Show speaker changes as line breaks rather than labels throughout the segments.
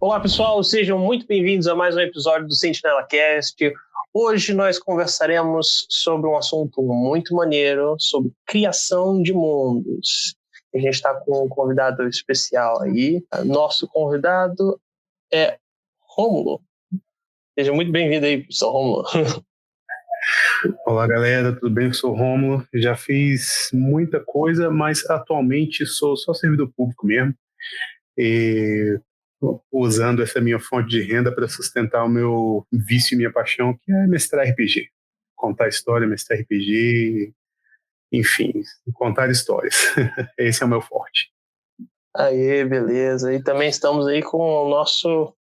Olá pessoal, sejam muito bem-vindos a mais um episódio do Sentinela Cast. Hoje nós conversaremos sobre um assunto muito maneiro, sobre criação de mundos. A gente está com um convidado especial aí. Nosso convidado é Rômulo. Seja muito bem-vindo aí, professor Rômulo.
Olá galera, tudo bem? Eu sou o Rômulo, já fiz muita coisa, mas atualmente sou só servidor público mesmo, e usando essa minha fonte de renda para sustentar o meu vício e minha paixão, que é mestrar RPG. Contar história, mestrar RPG, enfim, contar histórias. Esse é o meu forte.
Aí, beleza. E também estamos aí com o nosso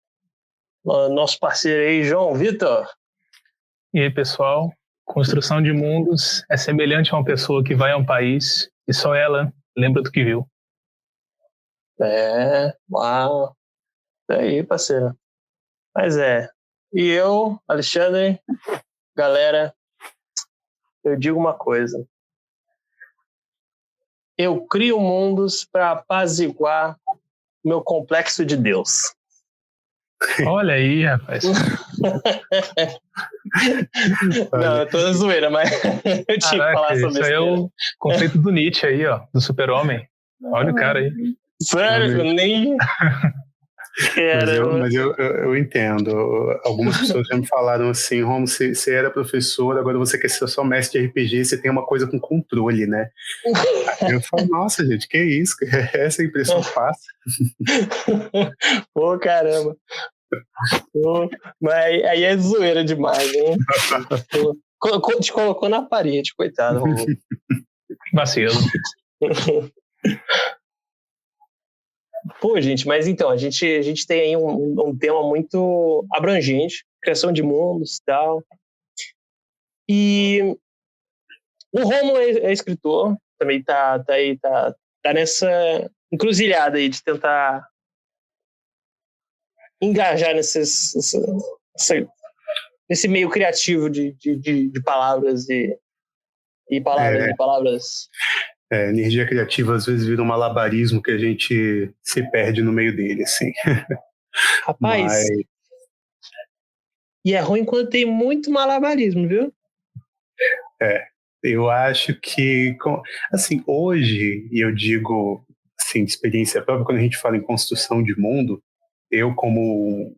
parceiro aí, João Vitor.
E aí, pessoal? Construção de mundos é semelhante a uma pessoa que vai a um país e só ela lembra do que viu.
Uau. Aí, parceiro. Mas E eu, Alexandre, galera, eu digo uma coisa. Eu crio mundos para apaziguar meu complexo de Deus.
Olha aí, rapaz.
Não, eu tô na zoeira, mas eu tinha que falar sobre isso.
Isso aí é o conceito do Nietzsche aí, ó, do super-homem. Olha o cara aí.
Sério, nem...
Mas eu entendo. Algumas pessoas já me falaram assim: Romulo, você era professor, agora você quer ser só mestre de RPG, você tem uma coisa com controle, né? Eu falo, nossa, gente, que isso? Essa impressão passa.
Pô, caramba. Pô, mas aí é zoeira demais, né? Te colocou na parede, coitado, Romulo.
Vacilo.
Pô, gente, mas então, a gente tem aí um tema muito abrangente, criação de mundos e tal. E o Rômulo é escritor, também tá nessa encruzilhada aí de tentar engajar nesse meio criativo de palavras e palavras.
Energia criativa às vezes vira um malabarismo que a gente se perde no meio dele, assim.
Rapaz, e é ruim quando tem muito malabarismo, viu?
Eu acho que, assim, hoje, e eu digo, assim, de experiência própria, quando a gente fala em construção de mundo, eu como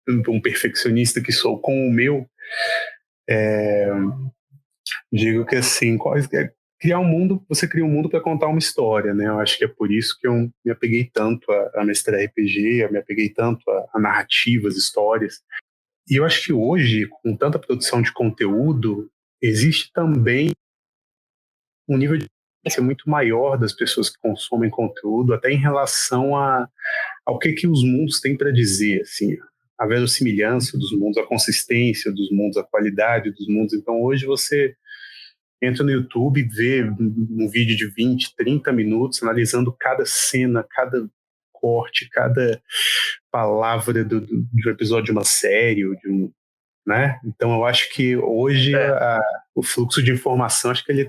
um perfeccionista que sou com o meu, digo que, assim, criar um mundo, você cria um mundo para contar uma história, né? Eu acho que é por isso que eu me apeguei tanto a mestrar RPG, eu me apeguei tanto a narrativas, histórias. E eu acho que hoje, com tanta produção de conteúdo, existe também um nível de experiência muito maior das pessoas que consomem conteúdo, até em relação ao que os mundos têm para dizer, assim, a verossimilhança dos mundos, a consistência dos mundos, a qualidade dos mundos. Então, hoje você entra no YouTube e vê um vídeo de 20, 30 minutos analisando cada cena, cada corte, cada palavra do episódio de uma série, né? Então eu acho que hoje o fluxo de informação, acho que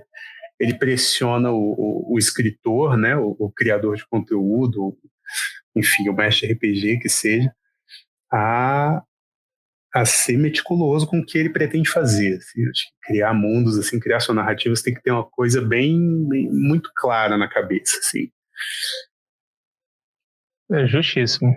ele pressiona o escritor, né? O criador de conteúdo, enfim, o mestre RPG que seja, a ser meticuloso com o que ele pretende fazer. Assim, criar mundos, assim, criar sua narrativa, você tem que ter uma coisa bem muito clara na cabeça, assim.
É justíssimo.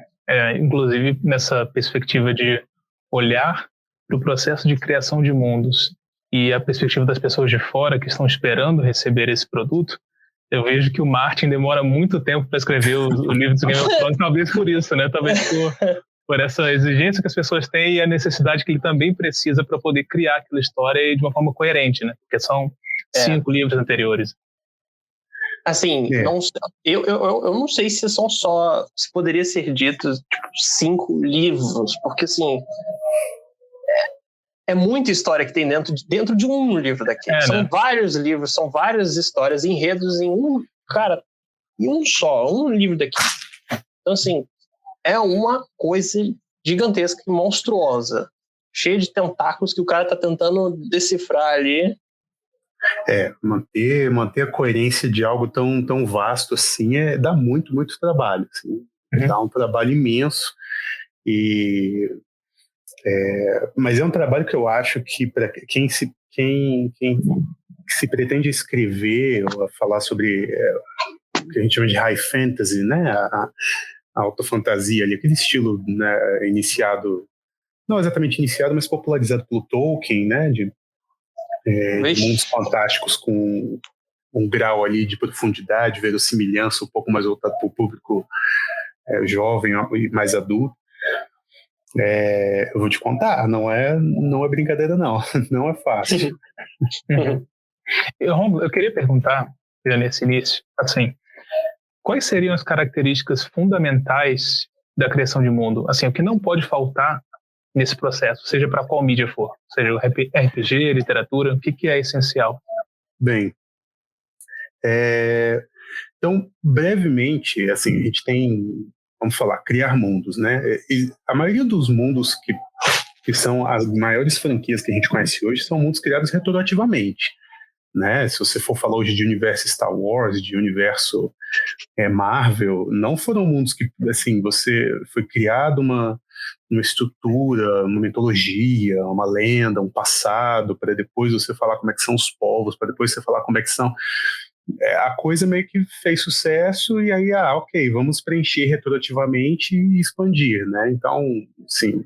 Inclusive, nessa perspectiva de olhar para o processo de criação de mundos e a perspectiva das pessoas de fora que estão esperando receber esse produto, eu vejo que o Martin demora muito tempo para escrever o livro do Game of Thrones, talvez por isso, né? Talvez por essa exigência que as pessoas têm e a necessidade que ele também precisa para poder criar aquela história de uma forma coerente, né? Porque são 5 livros anteriores.
Assim, eu não sei se são só... Se poderia ser dito 5 livros, porque assim... É muita história que tem dentro de um livro daquele. São vários livros, são várias histórias, enredos em um livro daqui. Então, assim, é uma coisa gigantesca e monstruosa, cheia de tentáculos que o cara tá tentando decifrar ali.
Manter a coerência de algo tão vasto assim dá muito, muito trabalho. Assim. Dá um trabalho imenso. Mas é um trabalho que eu acho que para quem se pretende escrever ou falar sobre o que a gente chama de high fantasy, né, a alta fantasia ali, aquele estilo, né, iniciado, não exatamente iniciado, mas popularizado pelo Tolkien, né, de mundos fantásticos com um grau ali de profundidade, verossimilhança um pouco mais voltado para o público jovem e mais adulto. Eu vou te contar, não é brincadeira não, não é fácil.
Eu queria perguntar, já nesse início, assim, quais seriam as características fundamentais da criação de mundo? Assim, o que não pode faltar nesse processo, seja para qual mídia for, seja o RPG, literatura, o que é essencial?
Bem, então, brevemente, assim, a gente tem, vamos falar, criar mundos, né? E a maioria dos mundos que são as maiores franquias que a gente conhece hoje são mundos criados retroativamente, né? Se você for falar hoje de universo Star Wars, de universo Marvel, não foram mundos que, assim, você foi criado uma estrutura, uma mitologia, uma lenda, um passado, para depois você falar como é que são os povos, para depois você falar como é que são. A coisa meio que fez sucesso e aí, ok, vamos preencher retroativamente e expandir, né? Então, sim,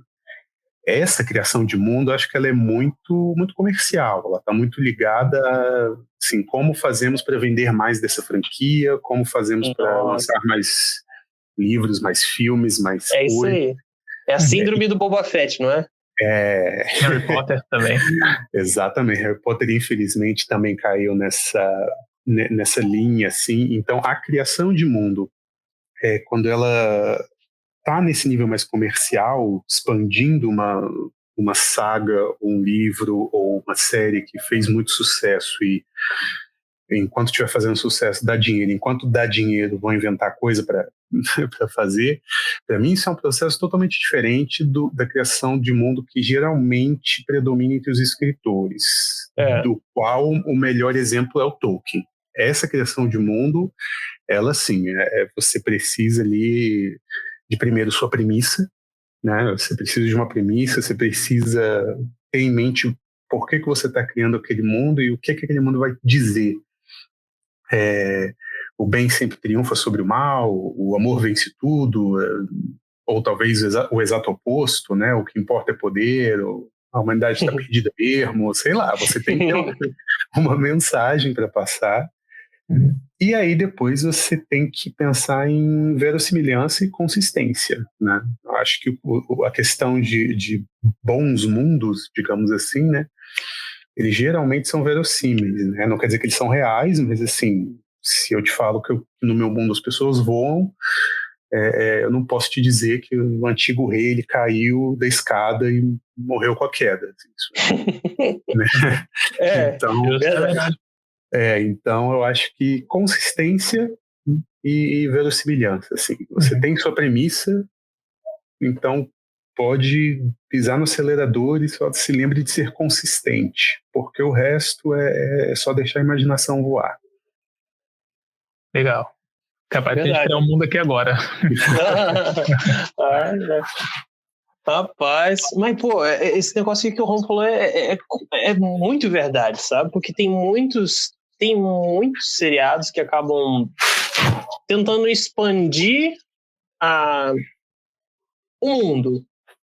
essa criação de mundo, acho que ela é muito, muito comercial, ela está muito ligada a, assim, como fazemos para vender mais dessa franquia, como fazemos para lançar mais livros, mais filmes, mais coisas.
Isso aí. É a síndrome do Boba Fett, não é?
Harry Potter também.
Exatamente, Harry Potter infelizmente também caiu nessa linha, assim. Então a criação de mundo, quando ela está nesse nível mais comercial, expandindo uma saga, um livro ou uma série que fez muito sucesso e enquanto estiver fazendo sucesso dá dinheiro, enquanto dá dinheiro vão inventar coisa para fazer. Para mim isso é um processo totalmente diferente da criação de mundo que geralmente predomina entre os escritores, do qual o melhor exemplo é o Tolkien. Essa criação de mundo, ela sim, você precisa ali de primeiro sua premissa, né? Você precisa de uma premissa, você precisa ter em mente por que você está criando aquele mundo e o que aquele mundo vai dizer. O bem sempre triunfa sobre o mal, o amor vence tudo, ou talvez o exato oposto, né? O que importa é poder, a humanidade está perdida mesmo, sei lá, você tem que ter uma mensagem para passar. E aí depois você tem que pensar em verossimilhança e consistência, né? Eu acho que a questão de bons mundos, digamos assim, né? Eles geralmente são verossímeis, né? Não quer dizer que eles são reais, mas assim, se eu te falo que no meu mundo as pessoas voam, eu não posso te dizer que o antigo rei ele caiu da escada e morreu com a queda. Né? Então,
verdade.
Então eu acho que consistência e verossimilhança, assim. Você tem sua premissa, então pode pisar no acelerador e só se lembre de ser consistente, porque o resto é só deixar a imaginação voar.
Legal. Capaz de a gente criar um mundo aqui agora.
Rapaz, mas pô, esse negócio que o Ron falou é muito verdade, sabe? Porque tem muitos seriados que acabam tentando expandir o mundo,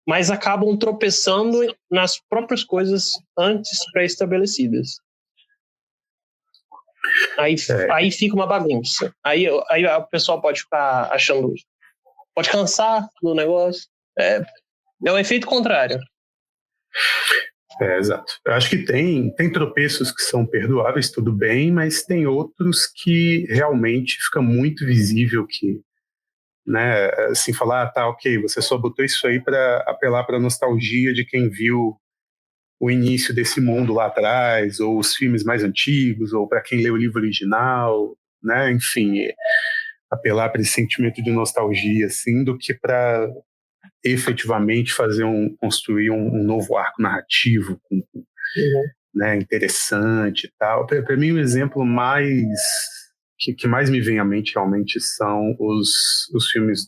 mas acabam tropeçando nas próprias coisas antes pré-estabelecidas. Aí fica uma bagunça. Aí o pessoal pode ficar achando, pode cansar do negócio. É um efeito contrário.
Exato. Eu acho que tem tropeços que são perdoáveis, tudo bem, mas tem outros que realmente fica muito visível que, né, assim, falar, tá, ok, você só botou isso aí para apelar para a nostalgia de quem viu o início desse mundo lá atrás, ou os filmes mais antigos, ou para quem leu o livro original, né, enfim, apelar para esse sentimento de nostalgia, assim, do que para efetivamente construir um novo arco narrativo né, interessante e tal. Para mim, o exemplo que mais me vem à mente realmente são os filmes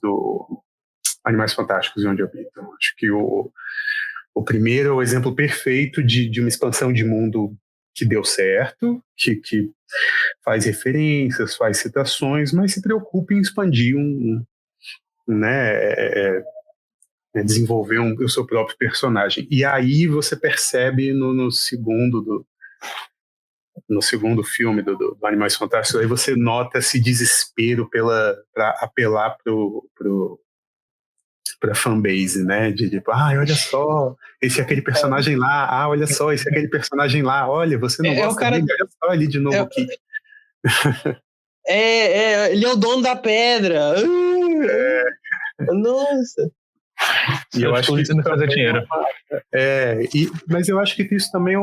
Animais Fantásticos e Onde Habitam. Acho que o primeiro é o exemplo perfeito de uma expansão de mundo que deu certo, que faz referências, faz citações, mas se preocupa em expandir desenvolver o seu próprio personagem. E aí você percebe no segundo filme do Animais Fantásticos, aí você nota esse desespero para apelar para fanbase, né? De tipo, olha só, esse é aquele personagem lá, olha só, esse é aquele personagem lá, olha, você não gosta dele, olha só ali de novo aqui.
Ele é o dono da pedra. Nossa.
E eu acho que isso fazer dinheiro.
Mas eu acho que isso também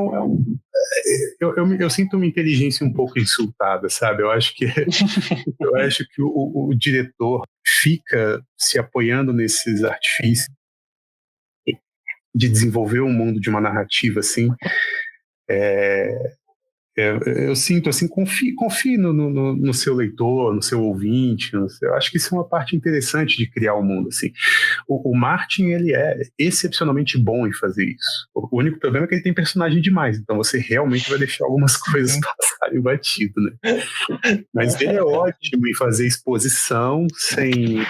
eu sinto uma inteligência um pouco insultada, sabe? Eu acho que o diretor fica se apoiando nesses artifícios de desenvolver um mundo de uma narrativa assim. Eu sinto assim, confie no seu leitor, no seu ouvinte. Eu acho que isso é uma parte interessante de criar o mundo. Assim. O Martin, ele é excepcionalmente bom em fazer isso. O único problema é que ele tem personagem demais, então você realmente vai deixar algumas coisas passarem batido, né? Mas ele é ótimo em fazer exposição sem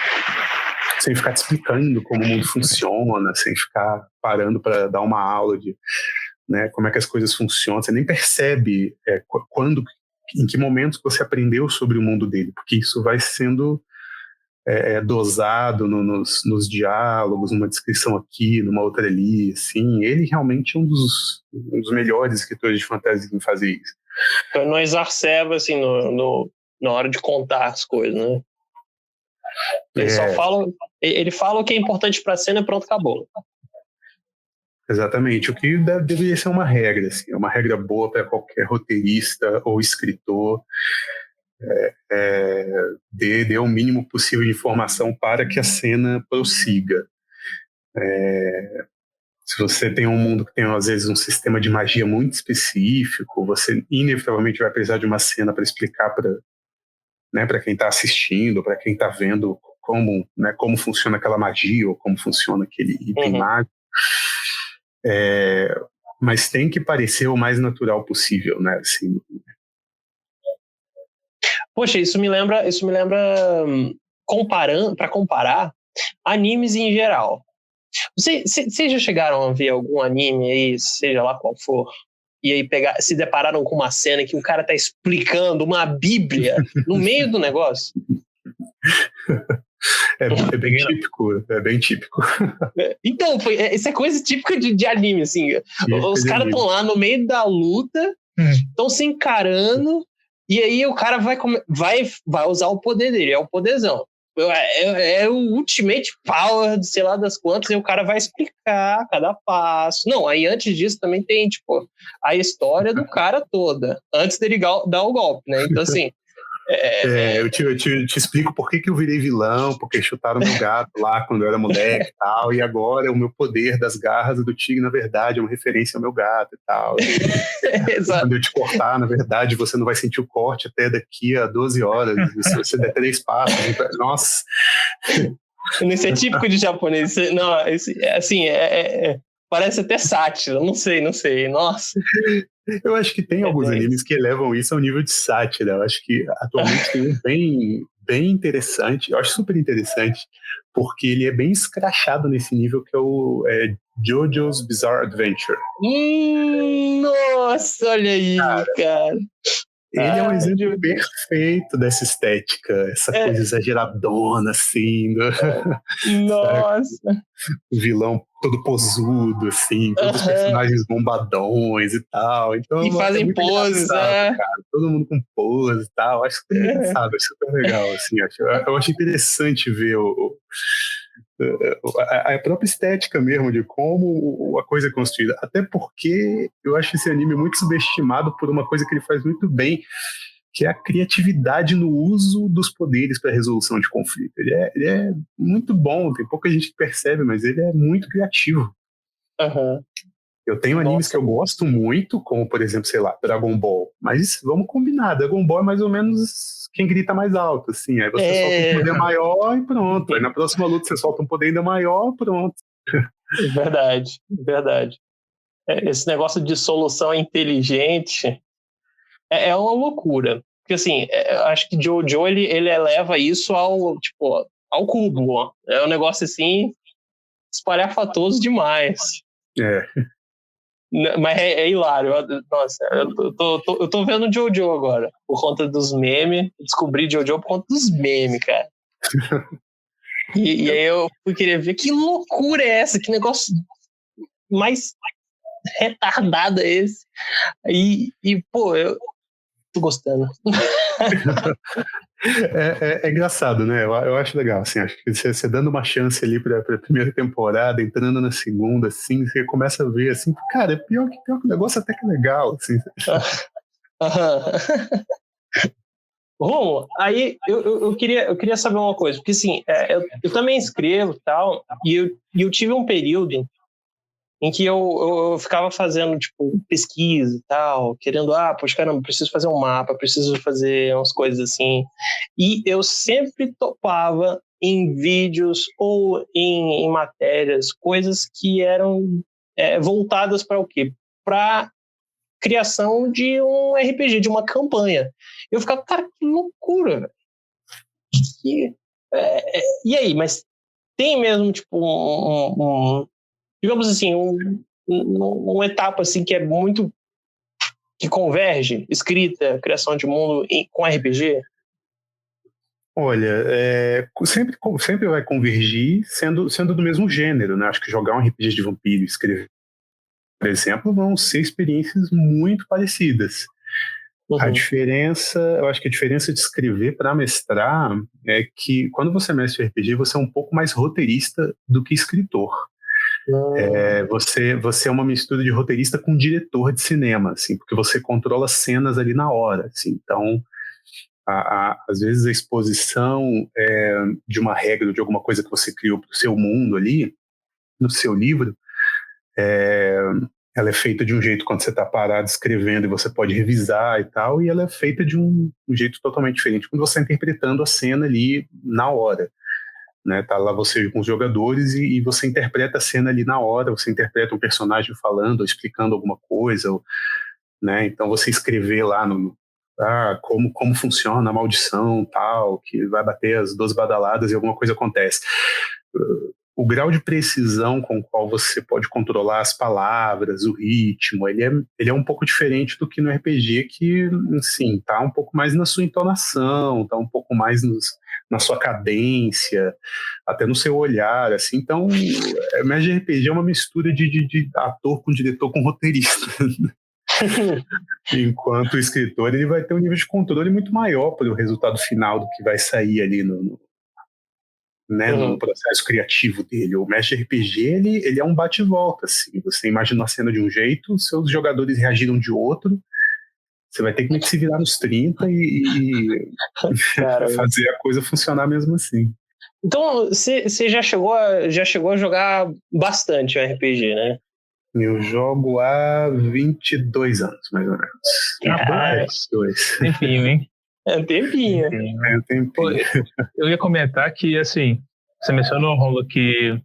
ficar te explicando como o mundo funciona, sem ficar parando para dar uma aula de... Né, como é que as coisas funcionam, você nem percebe em que momentos você aprendeu sobre o mundo dele, porque isso vai sendo dosado nos diálogos, numa descrição aqui, numa outra ali, assim. Ele realmente é um dos melhores escritores de fantasia em fazer isso.
Então não exacerba assim na hora de contar as coisas, né? Ele só fala, ele fala o que é importante para a cena e pronto, acabou.
Exatamente, o que deveria ser uma regra, assim, uma regra boa para qualquer roteirista ou escritor, dê o mínimo possível de informação para que a cena prossiga. Se você tem um mundo que tem, às vezes, um sistema de magia muito específico, você inevitavelmente vai precisar de uma cena para explicar para quem está assistindo, para quem está vendo como funciona aquela magia ou como funciona aquele item mágico. Mas tem que parecer o mais natural possível, né? Assim.
Poxa, isso me lembra para comparar animes em geral. Vocês já chegaram a ver algum anime aí, seja lá qual for, e aí se depararam com uma cena que o cara tá explicando uma bíblia no meio do negócio?
É bem típico.
Então, isso é coisa típica de anime, assim. Os caras estão lá no meio da luta, estão se encarando, e aí o cara vai usar o poder dele, é o poderzão. É o ultimate power, sei lá das quantas, e o cara vai explicar cada passo. Não, aí antes disso também tem, tipo, a história do cara toda, antes dele dar o golpe, né? Então, assim...
Eu te explico por que eu virei vilão, porque chutaram meu gato lá quando eu era moleque e tal, e agora o meu poder das garras do tigre, na verdade, é uma referência ao meu gato e tal.
Exato.
Quando eu te cortar, na verdade, você não vai sentir o corte até daqui a 12 horas, e se você der 3 passos, nossa...
Isso é típico de japonês. Não, assim, parece até sátira, não sei, nossa...
Eu acho que tem alguns animes que elevam isso ao nível de sátira. Eu acho que atualmente tem um bem interessante, eu acho super interessante, porque ele é bem escrachado nesse nível, que é o JoJo's Bizarre Adventure.
Nossa, olha aí, cara.
Ele é um exemplo perfeito dessa estética, essa coisa exageradona, assim.
Nossa.
O vilão todo posudo, assim, todos os personagens bombadões e tal. Então,
e fazem poses,
cara. Todo mundo com pose e tal. Acho super engraçado, acho super legal, assim. Eu acho interessante ver a própria estética mesmo de como a coisa é construída, até porque eu acho esse anime muito subestimado por uma coisa que ele faz muito bem, que é a criatividade no uso dos poderes para resolução de conflito. Ele é muito bom, tem pouca gente que percebe, mas ele é muito criativo. Eu tenho animes que eu gosto muito, como, por exemplo, sei lá, Dragon Ball. Mas vamos combinar, Dragon Ball é mais ou menos quem grita mais alto, assim. Aí você solta um poder maior e pronto. Aí na próxima luta você solta um poder ainda maior, pronto.
Verdade, verdade. Esse negócio de solução inteligente é uma loucura. Porque, assim, acho que Jojo, ele eleva isso ao cubo. Ó. É um negócio, assim, espalhafatoso demais. Mas é hilário. Nossa, eu tô vendo Jojo agora, por conta dos memes. Descobri Jojo por conta dos memes, cara. E aí eu fui querer ver que loucura é essa, que negócio mais retardado é esse. Pô, eu tô gostando.
É engraçado, né? Eu acho legal, assim, acho que você dando uma chance ali pra primeira temporada, entrando na segunda, assim, você começa a ver, assim, cara, pior que o negócio até que é legal, assim.
Romo, aí eu queria saber uma coisa, porque assim, eu também escrevo e tal, e eu tive um período em que eu ficava fazendo, tipo, pesquisa e tal, querendo, poxa, caramba, preciso fazer um mapa, preciso fazer umas coisas assim. E eu sempre topava em vídeos ou em matérias, coisas que eram voltadas para o quê? Para criação de um RPG, de uma campanha. Eu ficava, cara, que loucura, velho. E aí, mas tem mesmo, tipo, digamos assim, uma etapa assim que é muito que converge escrita, criação de mundo com RPG?
Olha, sempre vai convergir sendo do mesmo gênero, né? Acho que jogar um RPG de vampiro e escrever, por exemplo, vão ser experiências muito parecidas.
Uhum.
Eu acho que a diferença de escrever para mestrar é que quando você mestra RPG, você é um pouco mais roteirista do que escritor. Você é uma mistura de roteirista com diretor de cinema, assim, porque você controla cenas ali na hora, assim. Então, às vezes a exposição de uma regra ou de alguma coisa que você criou para o seu mundo ali, no seu livro, ela é feita de um jeito quando você está parado escrevendo e você pode revisar e tal, e ela é feita de um jeito totalmente diferente quando você está interpretando a cena ali na hora. Né, tá lá você com os jogadores e você interpreta a cena ali na hora, você interpreta um personagem falando ou explicando alguma coisa, né, então você escrever lá como funciona a maldição tal, que vai bater as 12 badaladas e alguma coisa acontece. O grau de precisão com o qual você pode controlar as palavras, o ritmo, ele é um pouco diferente do que no RPG, que, assim, tá um pouco mais na sua entonação, tá um pouco mais na sua cadência, até no seu olhar, assim. Então, mais de RPG é uma mistura de ator com diretor com roteirista. Enquanto o escritor, ele vai ter um nível de controle muito maior para o resultado final do que vai sair ali no processo criativo dele. O mestre RPG, ele é um bate-volta, assim. Você imagina a cena de um jeito, seus jogadores reagiram de outro, você vai ter que se virar nos 30 e fazer a coisa funcionar mesmo assim.
Então, você já chegou a jogar bastante o RPG, né?
Eu jogo há 22 anos, mais ou menos.
Tempinho, hein?
É um tempinho.
É um tempinho.
Eu ia comentar que, assim, você mencionou, Romulo, que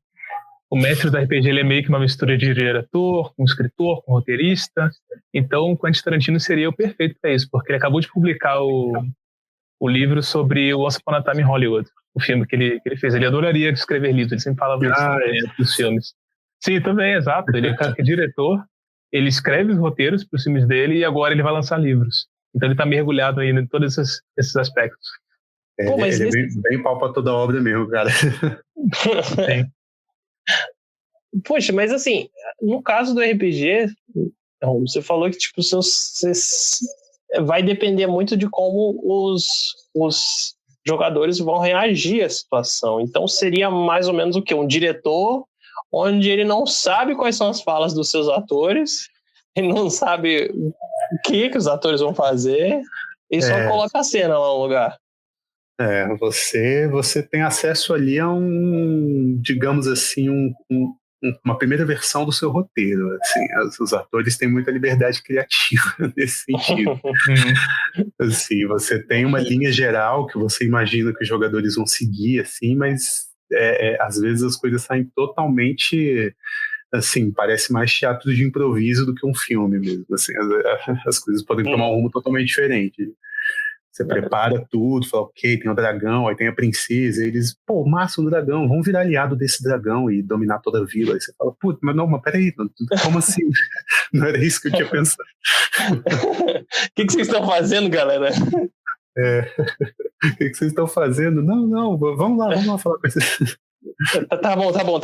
o mestre do RPG ele é meio que uma mistura de diretor, com escritor, com roteirista. Então, o Quentin Tarantino seria o perfeito para isso, porque ele acabou de publicar o livro sobre o Once Upon a Time in Hollywood, o filme que ele fez. Ele adoraria escrever livros, ele sempre falava isso dos filmes. Sim, também, exato. Ele é um cara que é diretor, ele escreve os roteiros para os filmes dele e agora ele vai lançar livros. Então ele está mergulhado aí em todos esses aspectos.
Ele é bem pau para toda obra mesmo, cara.
Sim.
Poxa, mas assim, no caso do RPG, você falou que tipo, vai depender muito de como os jogadores vão reagir à situação. Então seria mais ou menos o quê? Um diretor onde ele não sabe quais são as falas dos seus atores, ele não sabe o que os atores vão fazer, e só coloca a cena lá no lugar.
Você tem acesso ali a digamos assim, uma primeira versão do seu roteiro. Assim, os atores têm muita liberdade criativa nesse sentido. Assim, você tem uma linha geral que você imagina que os jogadores vão seguir, assim, mas às vezes as coisas saem totalmente, assim, parece mais teatro de improviso do que um filme mesmo. Assim, as coisas podem tomar um rumo totalmente diferente. Você prepara tudo, fala, ok, tem o dragão, aí tem a princesa, e eles, pô, massa, um dragão, vamos virar aliado desse dragão e dominar toda a vila. Aí você fala, putz, mas peraí, como assim? Não era isso que eu tinha pensado.
O que vocês estão fazendo, galera?
O que vocês estão fazendo? Não, vamos lá falar com vocês.
Tá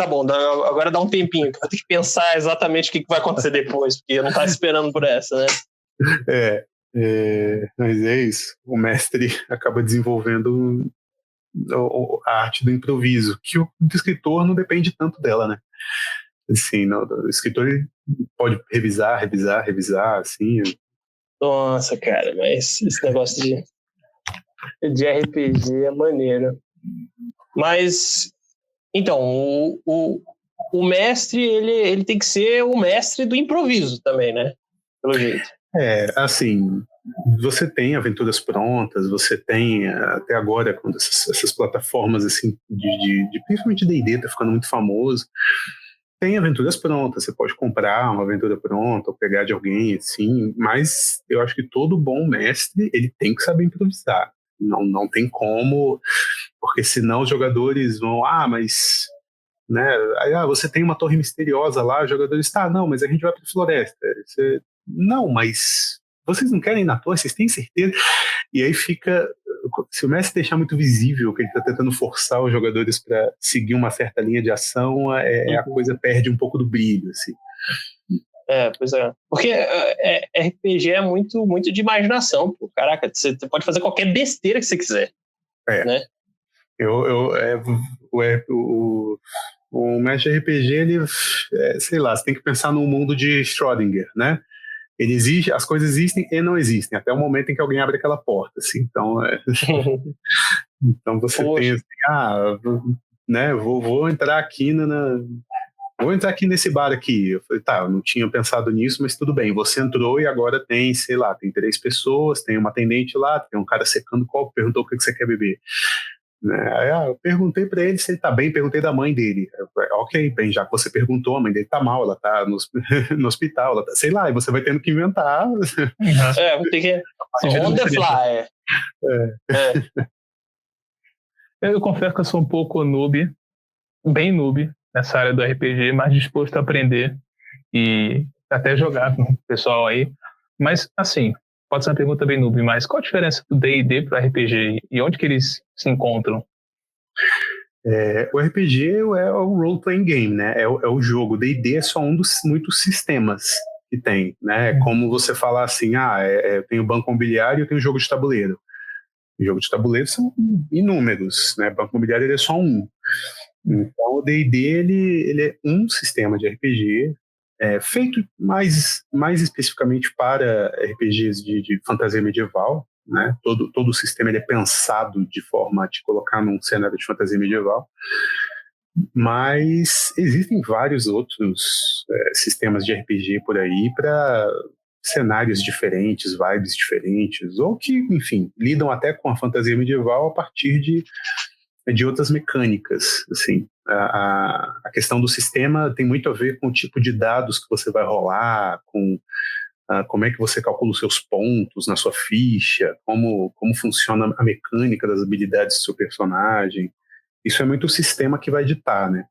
bom. Agora dá um tempinho, eu tenho que pensar exatamente o que vai acontecer depois, porque eu não estava esperando por essa, né?
Mas é isso. O mestre acaba desenvolvendo a arte do improviso, que o escritor não depende tanto dela, né? Assim, o escritor ele pode revisar, assim.
Nossa, cara, mas esse negócio de RPG é maneiro. Mas, então, o mestre, ele tem que ser o mestre do improviso também, né? Pelo jeito.
Assim, você tem aventuras prontas, você tem, até agora, quando essas plataformas, assim, principalmente D&D tá ficando muito famoso, tem aventuras prontas, você pode comprar uma aventura pronta ou pegar de alguém, assim, mas eu acho que todo bom mestre, ele tem que saber improvisar. Não tem como, porque senão os jogadores vão, mas... né? Aí, você tem uma torre misteriosa lá, os jogadores, não, mas a gente vai para a floresta. Não, mas vocês não querem ir na torre, vocês têm certeza? E aí fica, se o mestre deixar muito visível que ele está tentando forçar os jogadores para seguir uma certa linha de ação, a coisa perde um pouco do brilho, assim.
Pois é. Porque RPG é muito, muito de imaginação, pô. Caraca, você pode fazer qualquer besteira que você quiser. Né?
O mestre RPG, ele, sei lá, você tem que pensar num mundo de Schrödinger, né? Ele existe, as coisas existem e não existem, até o momento em que alguém abre aquela porta, assim. Então, então você tem assim, né? Vou entrar aqui vou entrar aqui nesse bar aqui. Eu falei, eu não tinha pensado nisso, mas tudo bem. Você entrou e agora tem, sei lá, tem 3 pessoas, tem uma atendente lá, tem um cara secando copo, perguntou o que você quer beber. Né? Aí, eu perguntei para ele se ele tá bem, perguntei da mãe dele. Falei, ok, bem, já que você perguntou, a mãe dele tá mal, ela tá no hospital, ela tá, sei lá, e você vai tendo que inventar.
Tem que... on the fly.
Eu confesso que eu sou um pouco bem noob nessa área do RPG, mas disposto a aprender e até jogar com o pessoal aí. Mas, assim, pode ser uma pergunta bem noob, mas qual a diferença do D&D para o RPG e onde que eles se encontram?
O RPG é o role-playing game, né? É o jogo. O D&D é só um dos muitos sistemas que tem, né? É como você falar assim, eu tenho banco imobiliário e eu tenho jogo de tabuleiro. O jogo de tabuleiro são inúmeros, né? Banco imobiliário ele é só um. Então o D&D ele é um sistema de RPG feito mais especificamente para RPGs de fantasia medieval, né? Todo o sistema ele é pensado de forma a te colocar num cenário de fantasia medieval, mas existem vários outros sistemas de RPG por aí para cenários diferentes, vibes diferentes, ou que, enfim, lidam até com a fantasia medieval a partir de outras mecânicas, assim. A questão do sistema tem muito a ver com o tipo de dados que você vai rolar, com como é que você calcula os seus pontos na sua ficha, como funciona a mecânica das habilidades do seu personagem. Isso é muito o sistema que vai ditar, né?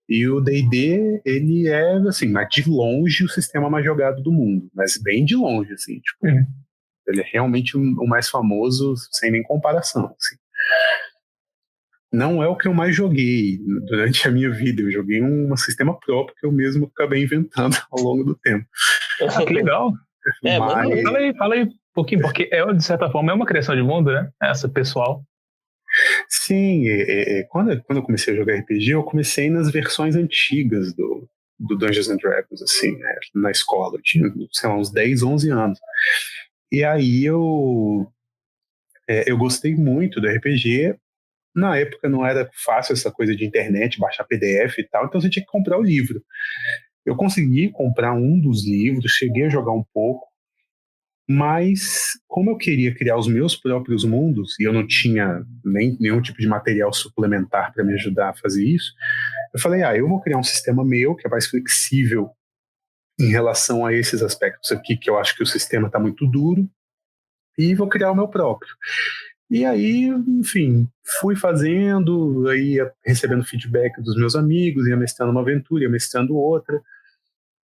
E o D&D, ele é, assim, de longe o sistema mais jogado do mundo, mas bem de longe, assim, tipo, ele é realmente o mais famoso, sem nem comparação, assim. Não é o que eu mais joguei durante a minha vida. Eu joguei um sistema próprio que eu mesmo acabei inventando ao longo do tempo.
Que legal.
Mas...
Fala aí um pouquinho, porque de certa forma é uma criação de mundo, né? Essa pessoal.
Sim, quando eu comecei a jogar RPG, eu comecei nas versões antigas do Dungeons and Dragons, assim, né, na escola. Eu tinha, sei lá, uns 10, 11 anos. E aí eu gostei muito do RPG, na época não era fácil essa coisa de internet, baixar PDF e tal, então você tinha que comprar o livro. Eu consegui comprar um dos livros, cheguei a jogar um pouco, mas como eu queria criar os meus próprios mundos, e eu não tinha nenhum tipo de material suplementar para me ajudar a fazer isso, eu falei, eu vou criar um sistema meu que é mais flexível em relação a esses aspectos aqui, que eu acho que o sistema está muito duro, e vou criar o meu próprio. E aí, enfim, fui fazendo, aí ia recebendo feedback dos meus amigos, ia mestrando uma aventura, ia mestrando outra.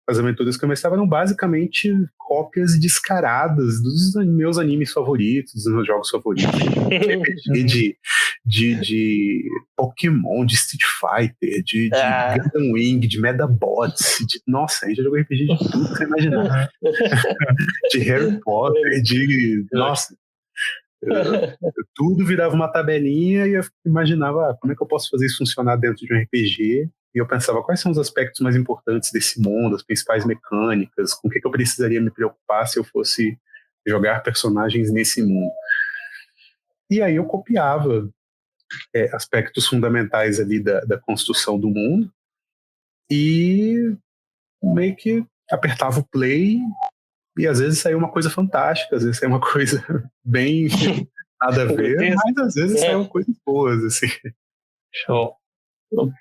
As aventuras que eu mestrava eram basicamente cópias descaradas dos meus animes favoritos, dos meus jogos favoritos. de Pokémon, de Street Fighter, de Gundam Wing, de Medabots. Nossa, a gente já jogou RPG de tudo que você imaginar. De Harry Potter, nossa. Tudo virava uma tabelinha e eu imaginava como é que eu posso fazer isso funcionar dentro de um RPG. E eu pensava, quais são os aspectos mais importantes desse mundo, as principais mecânicas, com o que eu precisaria me preocupar se eu fosse jogar personagens nesse mundo. E aí eu copiava aspectos fundamentais ali da construção do mundo e meio que apertava o play e às vezes saiu uma coisa fantástica, às vezes saiu uma coisa bem nada a ver, mas às vezes saíam coisas boas, assim.
Show.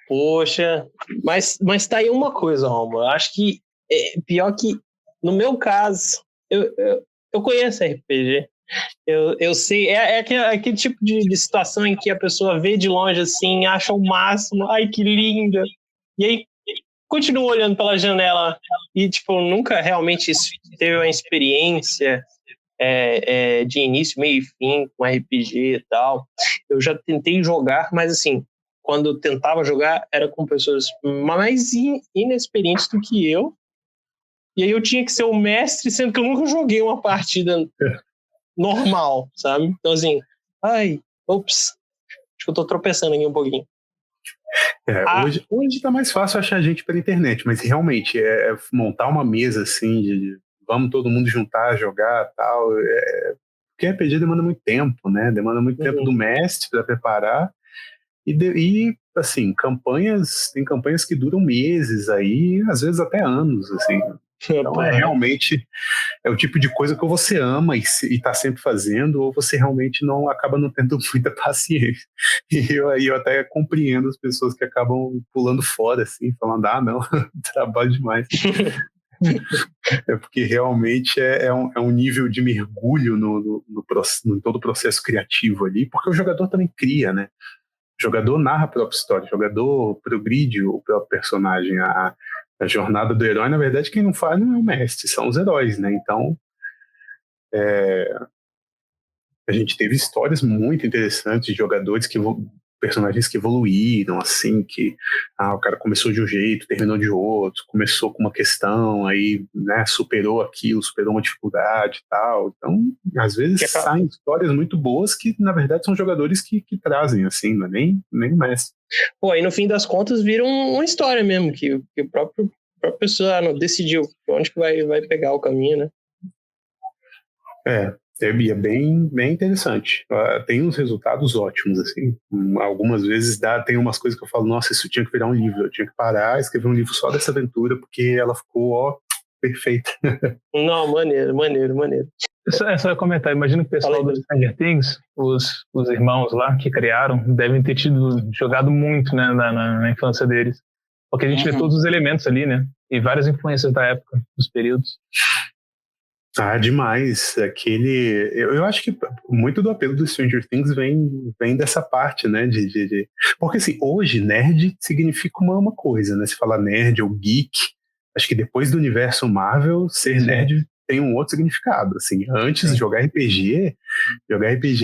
Poxa, mas tá aí uma coisa, Romulo. Acho que pior que, no meu caso, eu conheço RPG. Eu sei, aquele tipo de situação em que a pessoa vê de longe assim, acha o máximo, ai que linda, e aí continua olhando pela janela e tipo, nunca realmente teve uma experiência de início, meio e fim com RPG e tal. Eu já tentei jogar, mas assim, quando eu tentava jogar, era com pessoas mais inexperientes do que eu. E aí eu tinha que ser o mestre, sendo que eu nunca joguei uma partida normal, sabe? Então assim, acho que eu tô tropeçando aqui um pouquinho.
Hoje tá mais fácil achar gente pela internet, mas realmente montar uma mesa assim, de vamos todo mundo juntar, jogar e tal. Porque RPG demanda muito tempo, né? Demanda muito tempo do mestre para preparar. E assim, tem campanhas que duram meses aí, às vezes até anos, assim. Então realmente o tipo de coisa que você ama e está sempre fazendo, ou você realmente acaba não tendo muita paciência. E eu até compreendo as pessoas que acabam pulando fora, assim, falando, não, trabalho demais. Porque realmente é um nível de mergulho no todo o processo criativo ali, porque o jogador também cria, né? O jogador narra a própria história, o jogador progride o próprio personagem. A jornada do herói, na verdade, quem não faz não é o mestre, são os heróis, né? Então, a gente teve histórias muito interessantes de jogadores personagens que evoluíram, assim, que o cara começou de um jeito, terminou de outro, começou com uma questão, aí, né, superou aquilo, superou uma dificuldade e tal. Então, às vezes saem histórias muito boas que, na verdade, são jogadores que trazem, assim, não é nem o mestre.
Pô, aí no fim das contas vira uma história mesmo, que o próprio pessoa não decidiu onde que vai pegar o caminho, né?
É bem, bem interessante. Tem uns resultados ótimos, assim. Algumas vezes tem umas coisas que eu falo, nossa, isso tinha que virar um livro. Eu tinha que parar e escrever um livro só dessa aventura, porque ela ficou, perfeita.
Não, maneiro.
É só comentar, imagino que o pessoal do Stranger Things, os irmãos lá que criaram, devem ter jogado muito, né, na infância deles. Porque a gente vê todos os elementos ali, né? E várias influências da época, dos períodos.
Demais. Eu acho que muito do apelo do Stranger Things vem dessa parte, né? Porque assim, hoje nerd significa uma coisa, né? Se falar nerd ou geek, acho que depois do universo Marvel, ser nerd tem um outro significado. Assim, antes de jogar RPG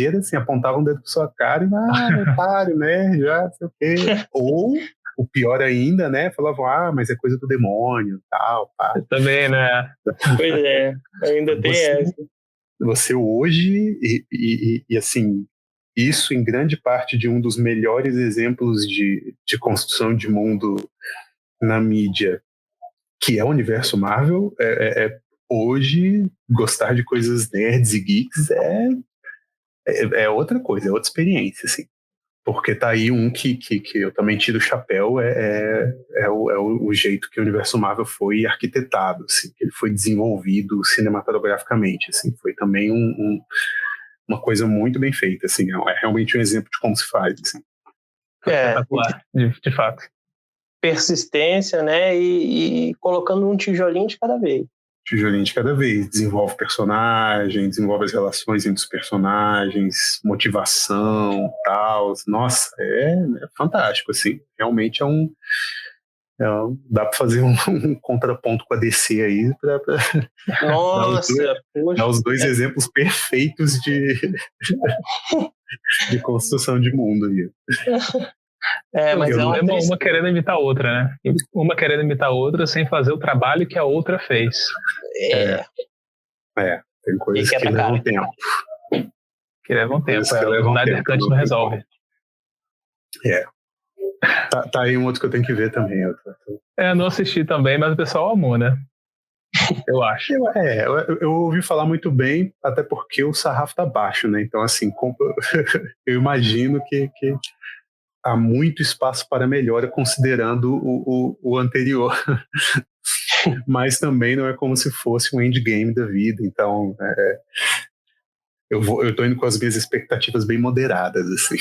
era assim, apontava um dedo pra sua cara e otário, nerd, já sei o quê. Ou o pior ainda, né? Falavam, mas é coisa do demônio, tal, pá.
Também, né?
Pois é, ainda tem essa.
Você hoje, e assim, isso em grande parte de um dos melhores exemplos de construção de mundo na mídia, que é o universo Marvel, hoje, gostar de coisas nerds e geeks é outra coisa, é outra experiência, assim. Porque tá aí um que eu também tiro o chapéu, o jeito que o universo Marvel foi arquitetado, assim, que ele foi desenvolvido cinematograficamente, assim, foi também uma coisa muito bem feita, assim, é realmente um exemplo de como se faz, assim.
Espetacular, de fato.
Persistência, né, e colocando um tijolinho de cada vez.
Tijolinho de cada vez, desenvolve personagem, desenvolve as relações entre os personagens, motivação, tal. Nossa, é fantástico, assim. Realmente dá para fazer um contraponto com a DC aí para dar os dois exemplos perfeitos de construção de mundo aí.
Mas uma querendo imitar a outra, né? Uma querendo imitar a outra sem fazer o trabalho que a outra fez.
Tem coisas que levam tempo.
Que levam tempo. O Snyder Cut não resolve.
Tá aí um outro que eu tenho que ver também.
Não assisti também, mas o pessoal amou, né? Eu acho.
Eu ouvi falar muito bem, até porque o sarrafo tá baixo, né? Então, assim, eu imagino que há muito espaço para melhora considerando o anterior. Mas também não é como se fosse um endgame da vida. Então, eu tô indo com as minhas expectativas bem moderadas, assim.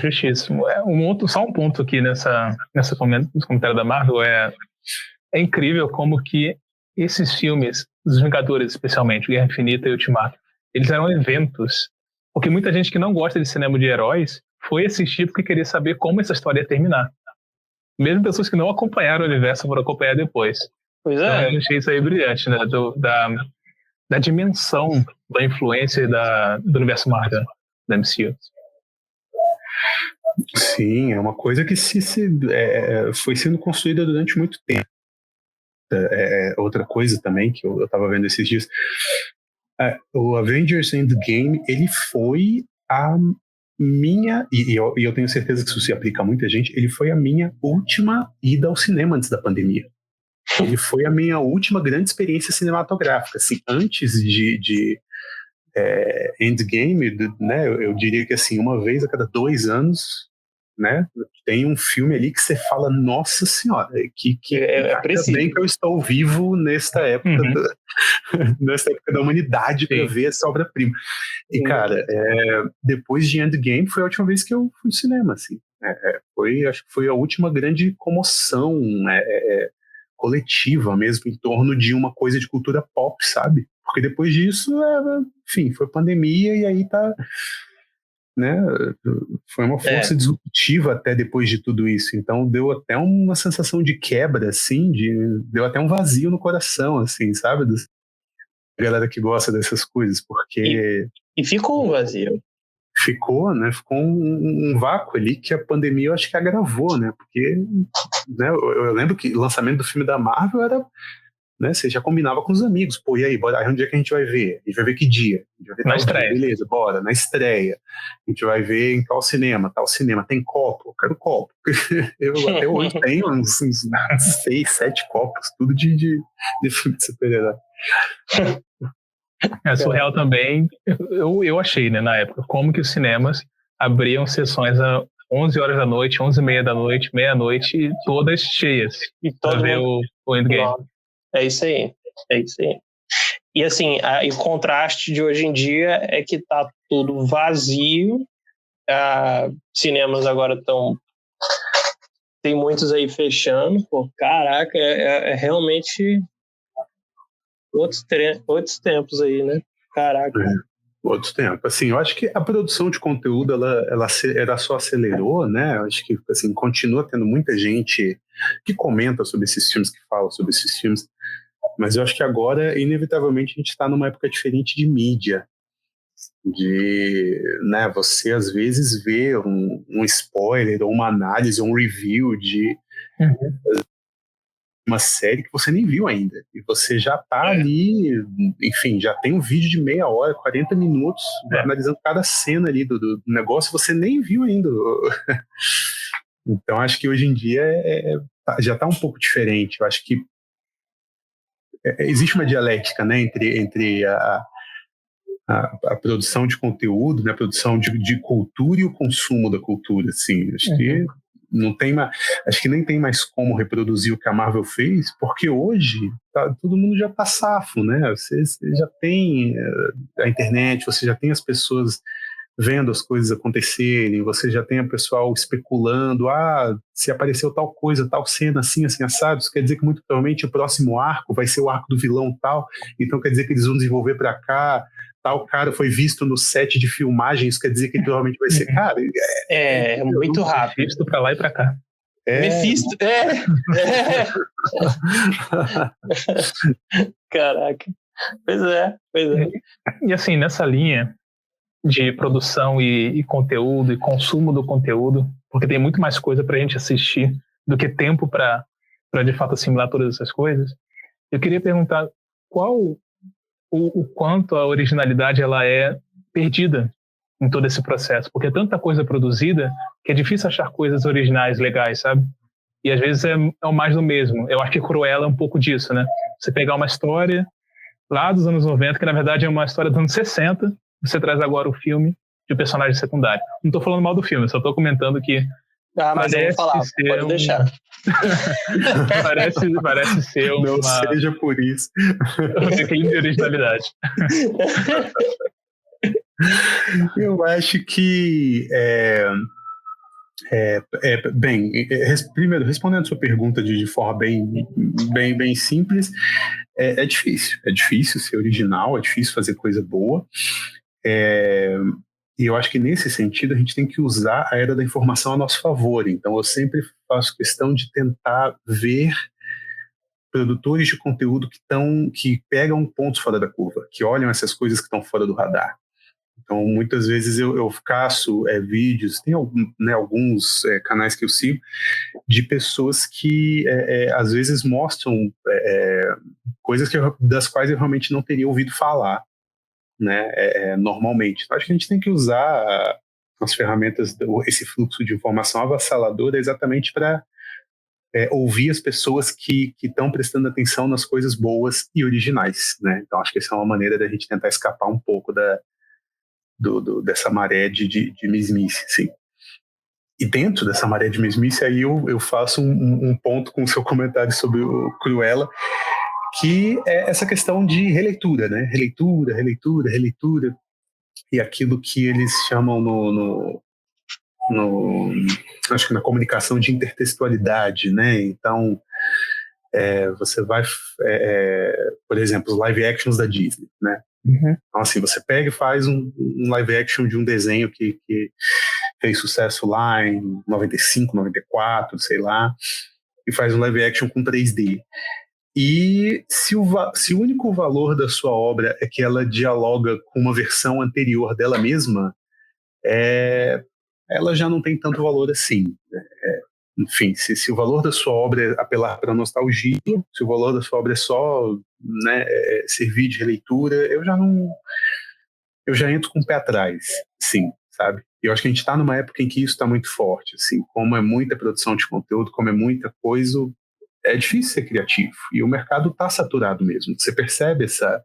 Justíssimo. Só um ponto aqui nesse comentário da Marvel é incrível como que esses filmes, os Vingadores especialmente, Guerra Infinita e Ultimato, eles eram eventos, porque muita gente que não gosta de cinema de heróis foi assistir porque queria saber como essa história ia terminar. Mesmo pessoas que não acompanharam o universo foram acompanhar depois.
Pois
então, eu achei isso aí brilhante, né? Da dimensão da influência do universo Marvel, da MCU.
Sim, é uma coisa que foi sendo construída durante muito tempo. Outra coisa também que eu estava vendo esses dias, o Avengers Endgame, ele foi a minha, e eu tenho certeza que isso se aplica a muita gente, ele foi a minha última ida ao cinema antes da pandemia. Ele foi a minha última grande experiência cinematográfica. Assim, antes de Endgame, né, eu diria que assim, uma vez a cada 2 anos, né, tem um filme ali que você fala, nossa senhora, que ainda bem que eu estou vivo nesta época, nesta época da humanidade para ver essa obra-prima. E cara, depois de Endgame foi a última vez que eu fui no cinema, assim. Acho que foi a última grande comoção coletiva mesmo em torno de uma coisa de cultura pop, sabe? Porque depois disso, enfim, foi pandemia e aí tá, né? Foi uma força disruptiva até depois de tudo isso. Então deu até uma sensação de quebra, assim, deu até um vazio no coração, assim, sabe? A galera que gosta dessas coisas, porque...
E ficou um vazio.
Ficou, né? Ficou um vácuo ali que a pandemia eu acho que agravou, né? Porque, né, eu lembro que o lançamento do filme da Marvel era, né, você já combinava com os amigos, pô, e aí, bora, aí um dia que a gente vai ver? A gente vai ver que dia? A gente vai ver
na estreia.
Dia, beleza, bora, na estreia. A gente vai ver em tal cinema, tem copo, eu quero copo. Eu até hoje tenho uns 6, 7 copos, tudo de filme de super-herói.
É surreal também, eu achei, né, na época, como que os cinemas abriam sessões às 11 horas da noite, 11h30 da noite, meia-noite, todas cheias, para ver o Endgame.
É isso aí. E assim, o contraste de hoje em dia é que tá tudo vazio, cinemas agora estão... Tem muitos aí fechando, pô, caraca, é realmente... Outros tempos aí, né? Caraca.
Outros tempos. Assim, eu acho que a produção de conteúdo, ela só acelerou, né? Eu acho que, assim, continua tendo muita gente que comenta sobre esses filmes, que fala sobre esses filmes, mas eu acho que agora, inevitavelmente, a gente está numa época diferente de mídia. Né, você, às vezes, vê um spoiler, ou uma análise, ou um review de... uma série que você nem viu ainda, e você já tá ali, enfim, já tem um vídeo de meia hora, 40 minutos, analisando cada cena ali do negócio, você nem viu ainda. Então acho que hoje em dia já tá um pouco diferente. Eu acho que existe uma dialética, né, entre a produção de conteúdo, né, a produção de cultura e o consumo da cultura, assim, acho que não tem mais, acho que nem tem mais como reproduzir o que a Marvel fez, porque hoje todo mundo já está safo, né? Você já tem a internet, você já tem as pessoas vendo as coisas acontecerem, você já tem o pessoal especulando, se apareceu tal coisa, tal cena, assim, assim, assado, isso quer dizer que muito provavelmente o próximo arco vai ser o arco do vilão tal, então quer dizer que eles vão desenvolver para cá, tal cara foi visto no set de filmagem, isso quer dizer que ele provavelmente vai ser, cara...
É muito rápido.
Visto para lá e para cá.
Mephisto, Caraca. Pois é.
E assim, nessa linha de produção e conteúdo e consumo do conteúdo, porque tem muito mais coisa para a gente assistir do que tempo para de fato assimilar todas essas coisas. Eu queria perguntar qual o quanto a originalidade ela é perdida em todo esse processo, porque é tanta coisa produzida que é difícil achar coisas originais legais, sabe? E às vezes é o mais do mesmo. Eu acho que Cruella é um pouco disso, né? Você pegar uma história lá dos anos 90, que na verdade é uma história dos anos 60, você traz agora o filme de um personagem secundário. Não estou falando mal do filme, só estou comentando que
mas eu vou falar, pode deixar.
parece ser
não seja por isso.
Um declínio de originalidade.
Eu acho que bem, primeiro, respondendo a sua pergunta de forma bem simples, é difícil ser original, é difícil fazer coisa boa, e eu acho que nesse sentido a gente tem que usar a era da informação a nosso favor. Então eu sempre faço questão de tentar ver produtores de conteúdo que pegam pontos fora da curva, que olham essas coisas que estão fora do radar. Então, muitas vezes eu caço vídeos, tem alguns canais que eu sigo, de pessoas que às vezes mostram coisas das quais eu realmente não teria ouvido falar, né, normalmente. Então, acho que a gente tem que usar as ferramentas, esse fluxo de informação avassalador exatamente para ouvir as pessoas que estão prestando atenção nas coisas boas e originais, né? Então, acho que essa é uma maneira da gente tentar escapar um pouco dessa maré de mesmice, sim. E dentro dessa maré de mesmice, aí eu faço um ponto com o seu comentário sobre o Cruella, que é essa questão de releitura, né? Releitura, e aquilo que eles chamam acho que na comunicação de intertextualidade, né? Então, você vai, por exemplo, os live actions da Disney, né? Então, assim, você pega e faz um live action de um desenho que fez sucesso lá em 95, 94, sei lá, e faz um live action com 3D. E se o único valor da sua obra é que ela dialoga com uma versão anterior dela mesma, ela já não tem tanto valor assim. Enfim, se o valor da sua obra é apelar para a nostalgia, se o valor da sua obra é só, né, servir de releitura, eu já entro com o pé atrás, sim, sabe? E eu acho que a gente está numa época em que isso está muito forte, assim, como é muita produção de conteúdo, como é muita coisa, é difícil ser criativo, e o mercado está saturado mesmo. Você percebe essa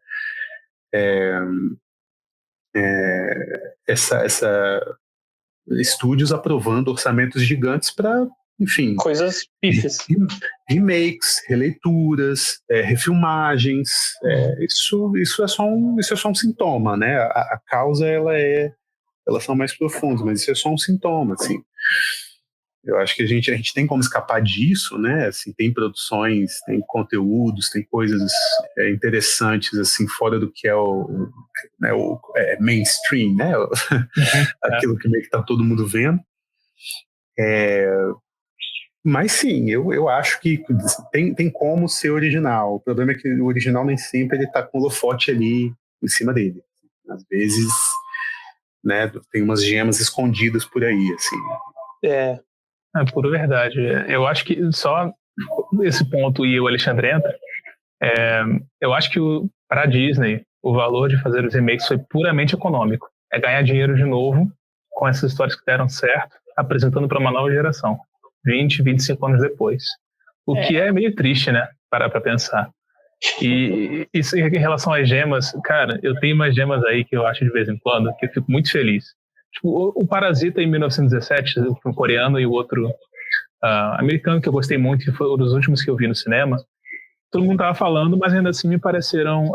estúdios aprovando orçamentos gigantes para, enfim,
coisas pífias,
remakes, releituras, refilmagens. Isso é só um sintoma, né? A causa elas são mais profundas, mas isso é só um sintoma, assim. Eu acho que a gente tem como escapar disso, né? Assim, tem produções, tem conteúdos, tem coisas interessantes, assim, fora do que é o mainstream, né? Aquilo que meio que tá todo mundo vendo. Mas sim, eu acho que tem como ser original. O problema é que o original nem sempre ele tá com o holofote ali em cima dele. Às vezes, né, tem umas gemas escondidas por aí, assim.
É pura verdade. Eu acho que só esse ponto e o Alexandre entra, eu acho que para a Disney o valor de fazer os remakes foi puramente econômico. É ganhar dinheiro de novo com essas histórias que deram certo, apresentando para uma nova geração, 20, 25 anos depois. O que é meio triste, né? Parar para pensar. E isso em relação às gemas, cara, eu tenho umas gemas aí que eu acho de vez em quando, que eu fico muito feliz. Tipo, o Parasita em 1917, um coreano, e o outro americano, que eu gostei muito, que foi um dos últimos que eu vi no cinema. Todo mundo tava falando, mas ainda assim me pareceram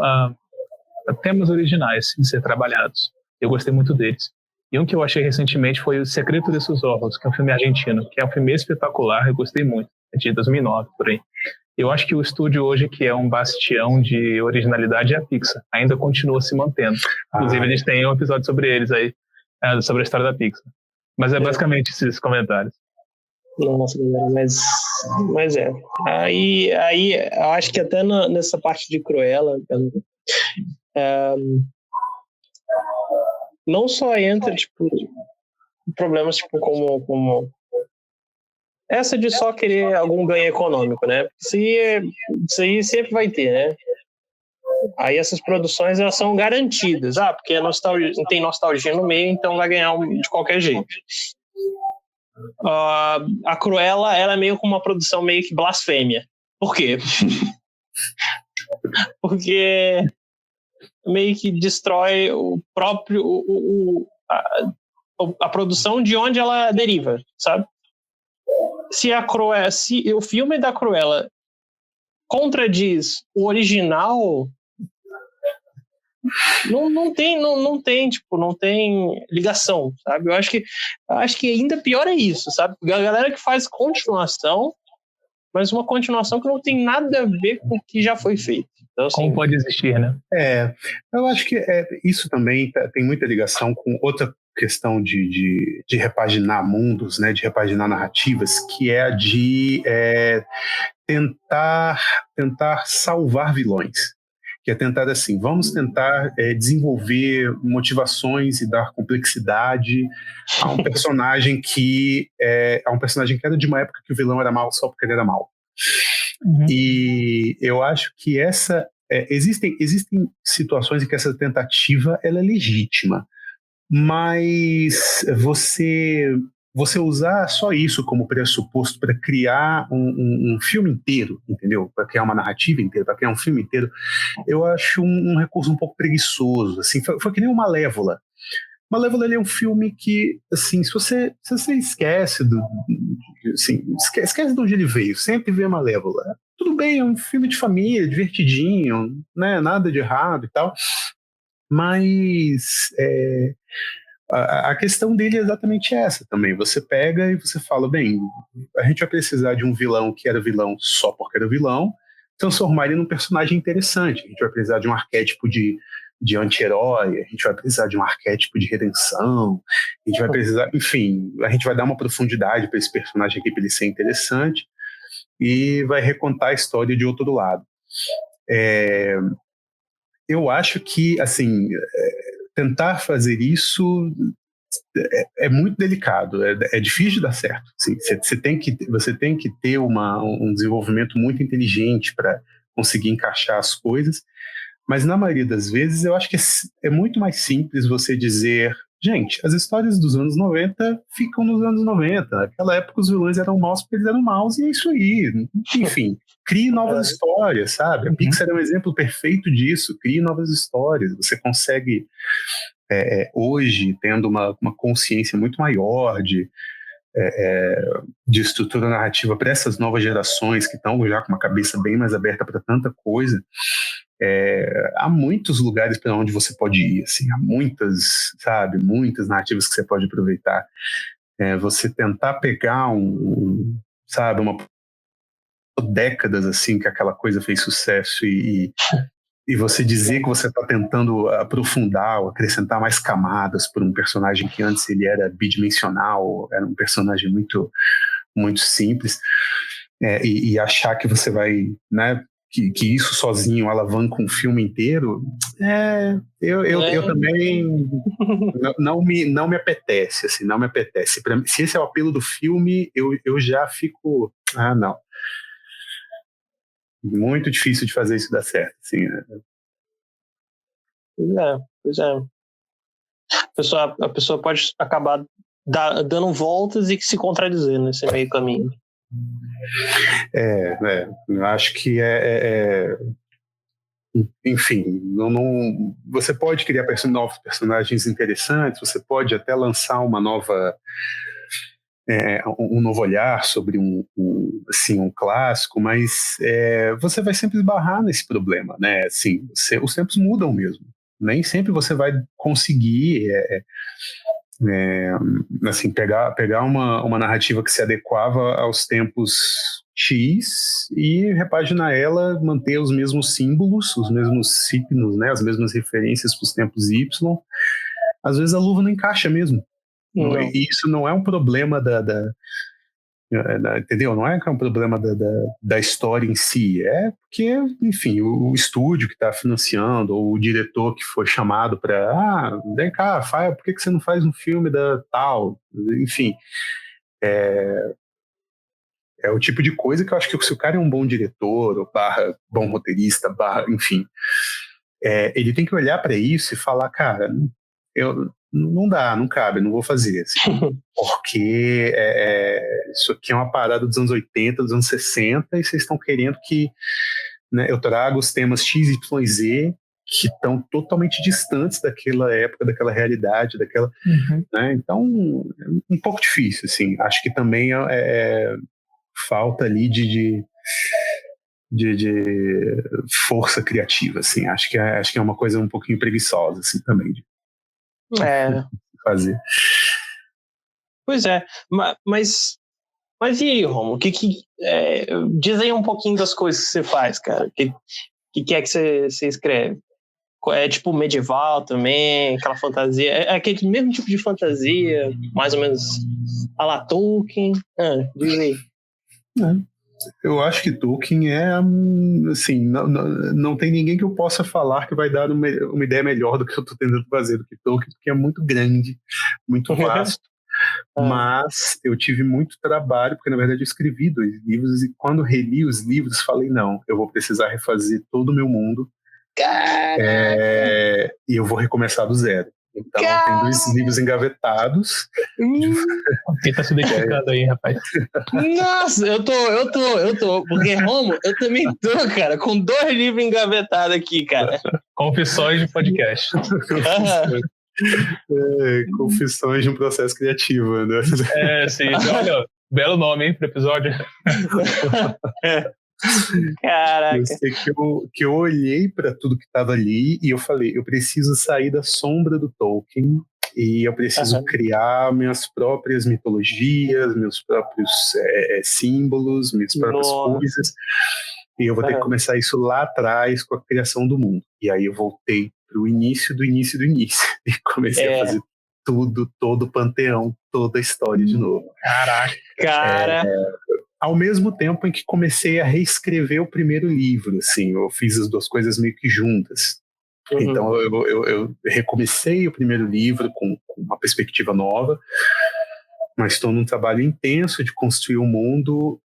temas originais de ser trabalhados. Eu gostei muito deles. E um que eu achei recentemente foi O Secreto de Sus Ojos, que é um filme argentino, que é um filme espetacular, eu gostei muito. É de 2009, por aí. Eu acho que o estúdio hoje, que é um bastião de originalidade, é a Pixar. Ainda continua se mantendo. Inclusive, a gente tem um episódio sobre eles aí, sobre a história da Pixar. Mas é basicamente esses comentários.
Nossa, mas é. Aí eu acho que até nessa parte de Cruella, não só entra, tipo, problemas tipo, como essa de só querer algum ganho econômico, né? Isso aí sempre vai ter, né? Aí essas produções, elas são garantidas. Porque não tem nostalgia no meio, então vai ganhar de qualquer jeito. A Cruella, ela é meio como uma produção meio que blasfêmia. Por quê? Porque meio que destrói o próprio a produção de onde ela deriva, sabe? Se o filme da Cruella contradiz o original, não tem ligação, sabe? Eu acho que ainda pior é isso, sabe? A galera que faz continuação, mas uma continuação que não tem nada a ver com o que já foi feito. Então, assim,
como pode existir, né?
Eu acho que isso também tem muita ligação com outra questão de repaginar mundos, né, de repaginar narrativas, que é a de tentar salvar vilões. Que é tentar assim, vamos tentar desenvolver motivações e dar complexidade a um personagem que era de uma época que o vilão era mau só porque ele era mau. Uhum. E eu acho que existem situações em que essa tentativa ela é legítima, mas você usar só isso como pressuposto para criar um filme inteiro, entendeu? Para criar uma narrativa inteira, para criar um filme inteiro, eu acho um recurso um pouco preguiçoso. Assim, foi que nem o Malévola. Malévola é um filme que, assim, se você esquece esquece de onde ele veio, sempre vê Malévola. Tudo bem, é um filme de família, divertidinho, né? Nada de errado e tal, mas a questão dele é exatamente essa também. Você pega e você fala, bem, a gente vai precisar de um vilão que era vilão só porque era vilão, transformar ele num personagem interessante. A gente vai precisar de um arquétipo de anti-herói, a gente vai precisar de um arquétipo de redenção, a gente vai precisar, enfim, a gente vai dar uma profundidade para esse personagem aqui para ele ser interessante e vai recontar a história de outro lado. Eu acho que, assim, tentar fazer isso é muito delicado, é difícil de dar certo. Assim, você tem que ter um desenvolvimento muito inteligente para conseguir encaixar as coisas, mas na maioria das vezes eu acho que é muito mais simples você dizer, gente, as histórias dos anos 90 ficam nos anos 90. Naquela época os vilões eram maus porque eles eram maus e é isso aí. Enfim, crie novas histórias, sabe? A Pixar é um exemplo perfeito disso. Crie novas histórias. Você consegue, hoje, tendo uma consciência muito maior de estrutura narrativa para essas novas gerações que estão já com uma cabeça bem mais aberta para tanta coisa, há muitos lugares para onde você pode ir, assim, há muitas narrativas que você pode aproveitar. Você tentar pegar uma décadas assim que aquela coisa fez sucesso e você dizer que você está tentando aprofundar ou acrescentar mais camadas por um personagem que antes ele era bidimensional, era um personagem muito, muito simples, e achar que você vai, né, que isso sozinho alavanca um filme inteiro, eu também não me apetece, assim, não me apetece. Se esse é o apelo do filme, eu já fico, não. Muito difícil de fazer isso dar certo, assim.
Pois é. A pessoa pode acabar dando voltas e se contradizendo nesse meio caminho.
Eu acho que enfim, você pode criar novos personagens interessantes, você pode até lançar uma nova, um novo olhar sobre assim, um clássico, mas você vai sempre esbarrar nesse problema, né? Assim, os tempos mudam mesmo. Nem sempre você vai conseguir assim, pegar uma narrativa que se adequava aos tempos X e repaginar ela, manter os mesmos símbolos, os mesmos signos, né, as mesmas referências para os tempos Y. Às vezes a luva não encaixa mesmo. E isso não é um problema entendeu? Não é que é um problema da história em si, é porque, enfim, o estúdio que está financiando, ou o diretor que foi chamado para, vem cá, por que você não faz um filme da tal? Enfim, é o tipo de coisa que eu acho que se o cara é um bom diretor, ou bom roteirista, enfim, ele tem que olhar para isso e falar, cara, não dá, não cabe, não vou fazer, assim, porque isso aqui é uma parada dos anos 80, dos anos 60, e vocês estão querendo que, né, eu traga os temas X, Y e Z que estão totalmente distantes daquela época, daquela realidade, né, então é um pouco difícil, assim, acho que também falta ali de força criativa, assim, acho que é uma coisa um pouquinho preguiçosa, assim, também, de fazer.
Pois é, mas e aí, Romulo, diz aí um pouquinho das coisas que você faz, cara, que é que você escreve? É tipo medieval também, aquela fantasia, é aquele mesmo tipo de fantasia, mais ou menos a la Tolkien, diz aí.
Eu acho que Tolkien assim, não tem ninguém que eu possa falar que vai dar uma ideia melhor do que eu estou tentando fazer do que Tolkien, porque é muito grande, muito vasto. Mas eu tive muito trabalho, porque na verdade eu escrevi 2 livros, e quando reli os livros falei, não, eu vou precisar refazer todo o meu mundo, e eu vou recomeçar do zero. Então tem 2 livros engavetados.
Quem tá se identificando aí, rapaz?
Nossa, eu tô, porque Romulo, eu também tô, cara, com 2 livros engavetados aqui, cara.
Confissões de podcast.
Confissões de um processo criativo, né?
Sim. Olha, belo nome, hein, pro episódio.
Caraca.
Eu sei que eu olhei para tudo que estava ali e eu falei, eu preciso sair da sombra do Tolkien e eu preciso criar minhas próprias mitologias, meus próprios símbolos, minhas próprias coisas. E eu vou ter que começar isso lá atrás com a criação do mundo. E aí eu voltei para o início do início do início e comecei a fazer tudo, todo o panteão, toda a história de novo.
Caraca.
Cara...
Ao mesmo tempo em que comecei a reescrever o primeiro livro, assim, eu fiz as 2 coisas meio que juntas. Então eu recomecei o primeiro livro com uma perspectiva nova, mas estou num trabalho intenso de construir o mundo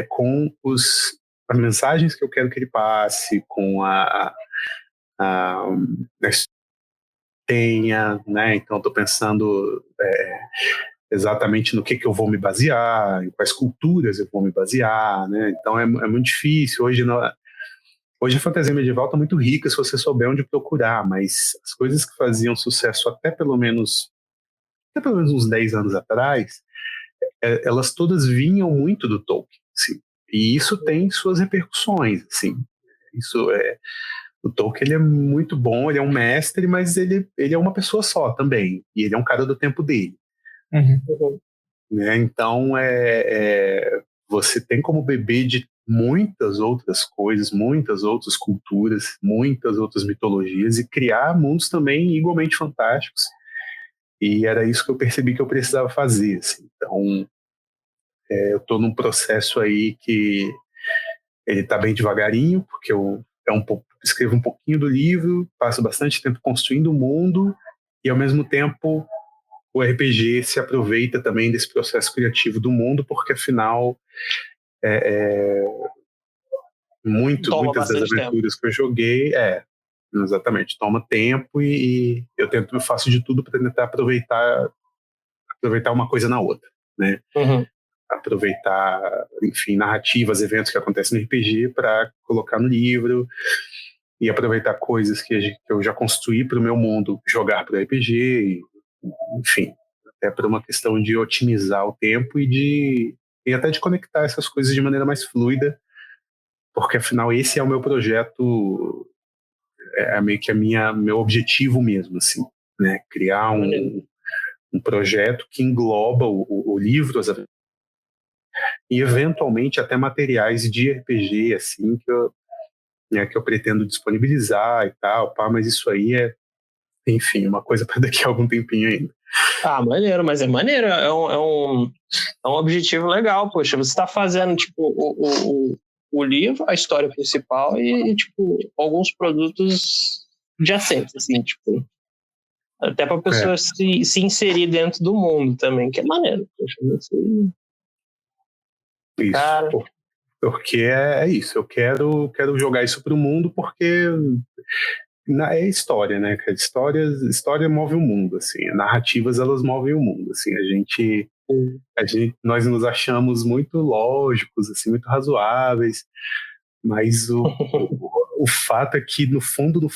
com as mensagens que eu quero que ele passe, com a tenha, né? Então estou pensando exatamente no que eu vou me basear, em quais culturas eu vou me basear, né? Então é muito difícil. Hoje a fantasia medieval está muito rica se você souber onde procurar, mas as coisas que faziam sucesso até pelo menos uns 10 anos atrás, elas todas vinham muito do Tolkien, assim. E isso tem suas repercussões, assim. O Tolkien, ele é muito bom, ele é um mestre, mas ele é uma pessoa só também, e ele é um cara do tempo dele. Né? Então, você tem como beber de muitas outras coisas, muitas outras culturas, muitas outras mitologias e criar mundos também igualmente fantásticos. E era isso que eu percebi que eu precisava fazer. Assim. Então, eu estou num processo aí que ele está bem devagarinho, porque eu escrevo um pouquinho do livro, passo bastante tempo construindo o mundo e, ao mesmo tempo, o RPG se aproveita também desse processo criativo do mundo, porque afinal muitas das aventuras que eu joguei exatamente, toma tempo e eu faço de tudo para tentar aproveitar uma coisa na outra, né? Aproveitar, enfim, narrativas, eventos que acontecem no RPG para colocar no livro. e aproveitar coisas que eu já construí para o meu mundo, jogar para o RPG, enfim, até por uma questão de otimizar o tempo e até de conectar essas coisas de maneira mais fluida, porque afinal esse é o meu projeto, é meio que meu objetivo mesmo, assim, né? Criar um projeto que engloba o livro, e eventualmente até materiais de RPG, assim, que eu pretendo disponibilizar e tal, pá, mas isso aí enfim, uma coisa para daqui a algum tempinho ainda.
Ah, maneiro, mas é maneiro, é um objetivo legal, poxa, você está fazendo, tipo, o livro, a história principal e, tipo, alguns produtos adjacentes, assim, tipo, até para a pessoa se inserir dentro do mundo também, que é maneiro, poxa,
isso,
cara.
Porque é isso, eu quero jogar isso para o mundo porque é história, né? História move o mundo, assim, narrativas elas movem o mundo, assim, nós nos achamos muito lógicos, assim, muito razoáveis, mas o fato é que no fundo,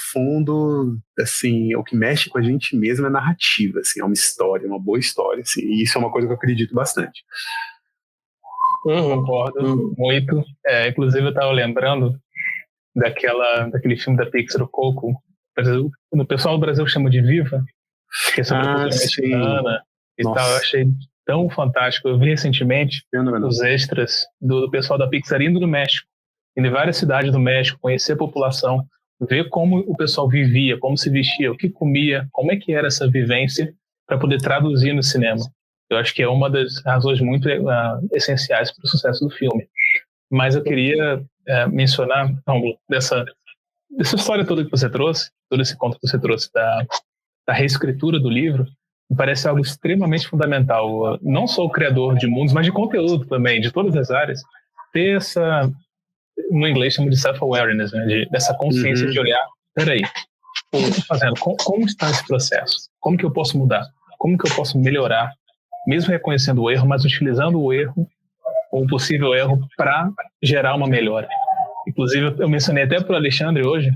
assim, o que mexe com a gente mesmo é narrativa, assim, é uma história, uma boa história, assim, e isso é uma coisa que eu acredito bastante.
Concordo muito. Inclusive eu estava lembrando daquele filme da Pixar, o Coco. O pessoal do Brasil chama de Viva, que é sobre a cultura mexicana e tal. Eu achei tão fantástico. Eu vi recentemente os extras do pessoal da Pixar indo no México, indo em várias cidades do México, conhecer a população, ver como o pessoal vivia, como se vestia, o que comia, como é que era essa vivência, para poder traduzir no cinema. Eu acho que é uma das razões muito essenciais para o sucesso do filme. Mas eu queria mencionar, dessa história toda que você trouxe, todo esse conto que você trouxe da reescritura do livro, me parece algo extremamente fundamental. Não só o criador de mundos, mas de conteúdo também, de todas as áreas, ter essa, no inglês chama de self-awareness, né, dessa consciência de olhar, peraí, o que eu estou fazendo? Como está esse processo? Como que eu posso mudar? Como que eu posso melhorar? Mesmo reconhecendo o erro, mas utilizando o erro, ou um possível erro, para gerar uma melhora. Inclusive, eu mencionei até para o Alexandre hoje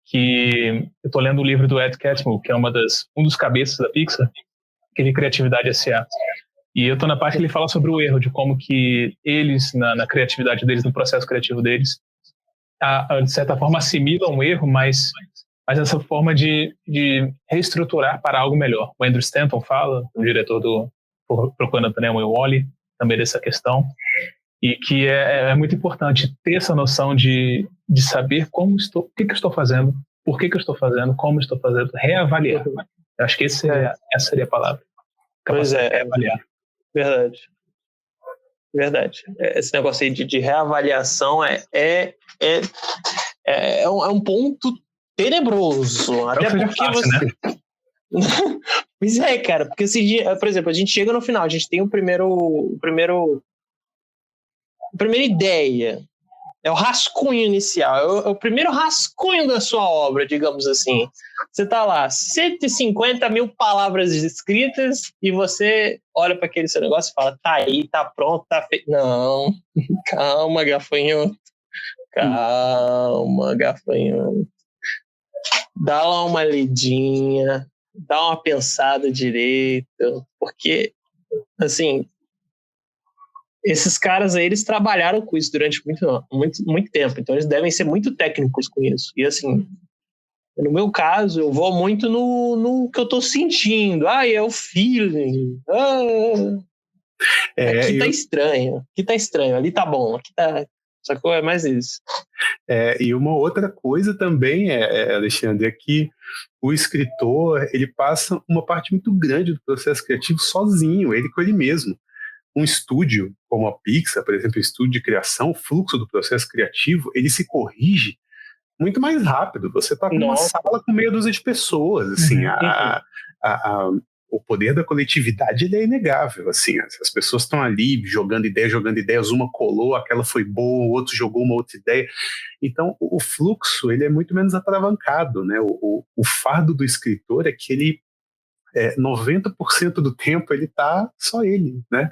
que eu estou lendo o livro do Ed Catmull, que é um dos cabeças da Pixar, que é de Criatividade S.A. E eu estou na parte que ele fala sobre o erro, de como que eles, na criatividade deles, no processo criativo deles, de certa forma assimilam um erro, mas essa forma de reestruturar para algo melhor. O Andrew Stanton fala, o diretor do Procurando Nemo e Wall-E, também dessa questão, e que é muito importante ter essa noção de saber o que eu estou fazendo, por que eu estou fazendo, como estou fazendo, reavaliar. Eu acho que essa seria a palavra.
Pois é,
reavaliar.
Verdade. Esse negócio aí de reavaliação é um ponto tenebroso. Até porque
fácil, né?
Pois é, cara, porque por exemplo, a gente chega no final, a gente tem a primeira ideia, é o rascunho inicial, é o primeiro rascunho da sua obra, digamos assim. Você tá lá, 150 mil palavras escritas e você olha para aquele seu negócio e fala, tá aí, tá pronto, tá feito. Não, calma, gafanhoto. Calma, gafanhoto. Dá lá uma lidinha, dá uma pensada direito, porque, assim, esses caras aí, eles trabalharam com isso durante muito tempo, então eles devem ser muito técnicos com isso. E, assim, no meu caso, eu vou muito no que eu tô sentindo. É o feeling. Aqui tá estranho, ali tá bom, aqui tá... Só que é mais isso.
E uma outra coisa também, Alexandre, é que o escritor, ele passa uma parte muito grande do processo criativo sozinho, ele com ele mesmo. Um estúdio como a Pixar, por exemplo, um estúdio de criação, o fluxo do processo criativo, ele se corrige muito mais rápido. Você está numa sala com meia dúzia de pessoas, assim, o poder da coletividade ele é inegável, assim, as pessoas estão ali jogando ideias, uma colou, aquela foi boa, o outro jogou uma outra ideia. Então o fluxo ele é muito menos atravancado, né? O fardo do escritor é que ele 90% do tempo ele tá só ele, né?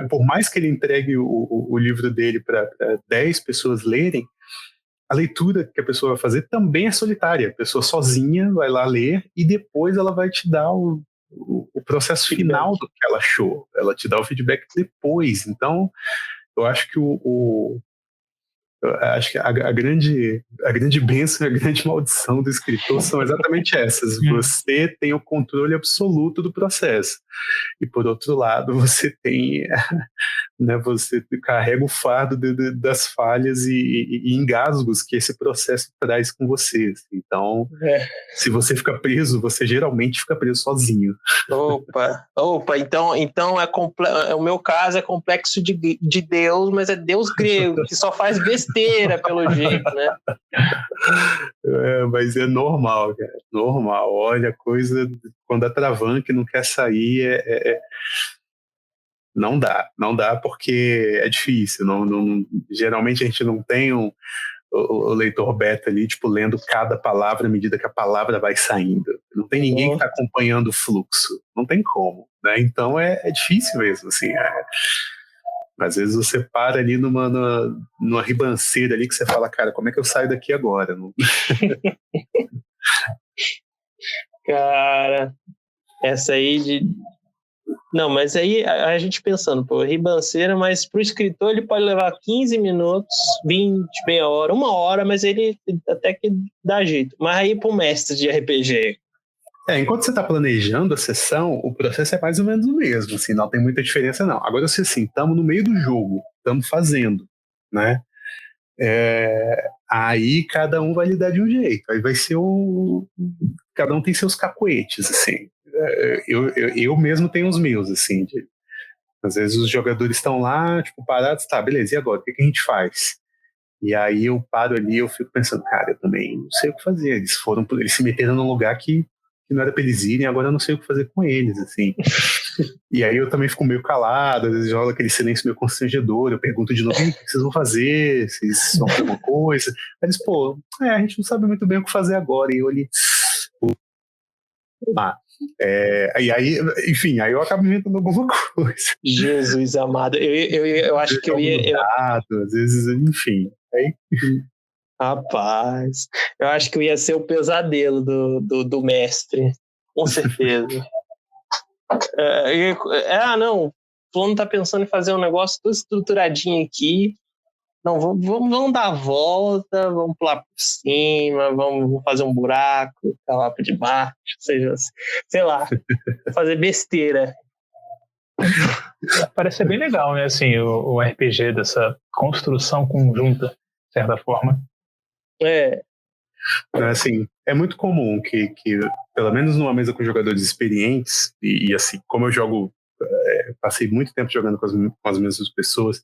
Por mais que ele entregue o livro dele para 10 pessoas lerem, a leitura que a pessoa vai fazer também é solitária. A pessoa sozinha vai lá ler e depois ela vai te dar o processo final do que ela achou. Ela te dá o feedback depois. Então, eu acho que acho que a grande bênção e a grande maldição do escritor são exatamente essas. Você tem o controle absoluto do processo. E, por outro lado, você tem, né, você carrega o fardo das falhas e engasgos que esse processo traz com você. Então, se você fica preso, você geralmente fica preso sozinho.
Opa, então o meu caso é complexo de Deus, mas é Deus grego, que só faz besteira, pelo jeito, né?
Mas é normal, cara, normal. Olha, a coisa, quando a Travanque não quer sair, não dá porque é difícil. Geralmente a gente não tem o leitor beta ali, tipo, lendo cada palavra à medida que a palavra vai saindo. Não tem ninguém que está acompanhando o fluxo. Não tem como, né? Então é difícil mesmo, assim. Às vezes você para ali numa ribanceira ali que você fala, cara, como é que eu saio daqui agora?
Cara, essa aí Não, mas aí a gente pensando, ribanceira, mas pro escritor ele pode levar 15 minutos, 20, meia hora, 1 hora, mas ele até que dá jeito. Mas aí pro mestre de RPG...
Enquanto você está planejando a sessão, o processo é mais ou menos o mesmo, assim, não tem muita diferença não. Agora, se assim, estamos no meio do jogo, estamos fazendo, né? Aí cada um vai lidar de um jeito, aí vai ser cada um tem seus cacoetes, assim. Eu mesmo tenho os meus, assim, às vezes os jogadores estão lá, tipo, parados, tá, beleza, e agora, o que a gente faz? E aí eu paro ali, eu fico pensando, cara, eu também não sei o que fazer, eles se meteram num lugar que não era pra eles irem, agora eu não sei o que fazer com eles, assim. E aí eu também fico meio calado, às vezes rola aquele silêncio meio constrangedor, eu pergunto de novo, o que vocês vão fazer? Vocês vão fazer alguma coisa? Aí eles, a gente não sabe muito bem o que fazer agora, e eu ali... E aí, enfim, aí eu acabo inventando alguma coisa.
Jesus amado, eu acho que eu ia...
Às vezes, enfim, aí...
Rapaz, eu acho que eu ia ser o pesadelo do mestre, com certeza. Não, o fulano tá pensando em fazer um negócio todo estruturadinho aqui. Não, vamos dar a volta, vamos pular por cima, vamos fazer um buraco, tá lá por debaixo, seja, sei lá, fazer besteira.
Parece ser bem legal, né? Assim, o RPG dessa construção conjunta, de certa forma.
Assim, é muito comum que pelo menos numa mesa com jogadores experientes, e assim, como eu jogo, passei muito tempo jogando com as mesmas pessoas,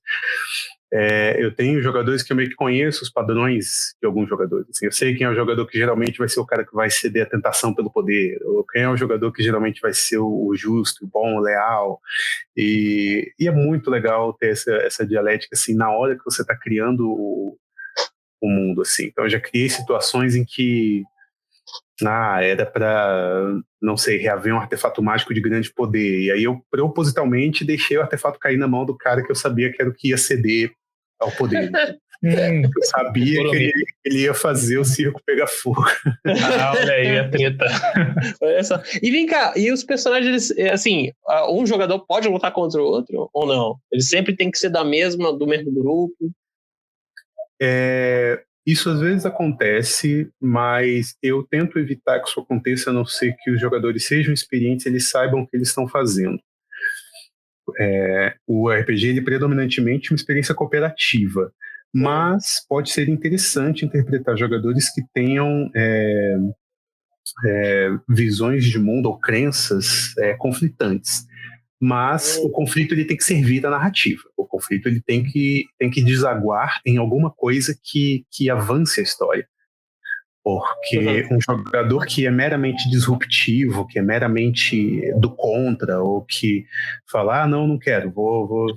eu tenho jogadores que eu meio que conheço os padrões de alguns jogadores. Assim, eu sei quem é o jogador que geralmente vai ser o cara que vai ceder a tentação pelo poder, ou quem é o jogador que geralmente vai ser o justo, o bom, o leal. E é muito legal ter essa dialética assim, na hora que você está criando o mundo, assim. Então eu já criei situações em que era para, não sei, reaver um artefato mágico de grande poder, e aí eu propositalmente deixei o artefato cair na mão do cara que eu sabia que era o que ia ceder ao poder. Eu sabia que ele ia fazer o circo pegar fogo.
Olha aí a treta.
Olha só. E vem cá, e os personagens, assim, um jogador pode lutar contra o outro ou não? Ele sempre tem que ser do mesmo grupo?
Isso às vezes acontece, mas eu tento evitar que isso aconteça, a não ser que os jogadores sejam experientes, eles saibam o que eles estão fazendo. O RPG ele é predominantemente uma experiência cooperativa, mas pode ser interessante interpretar jogadores que tenham visões de mundo ou crenças conflitantes. Mas o conflito ele tem que servir da narrativa. O conflito ele tem que desaguar em alguma coisa que avance a história. Porque um jogador que é meramente disruptivo, que é meramente do contra, ou que fala, não quero, vou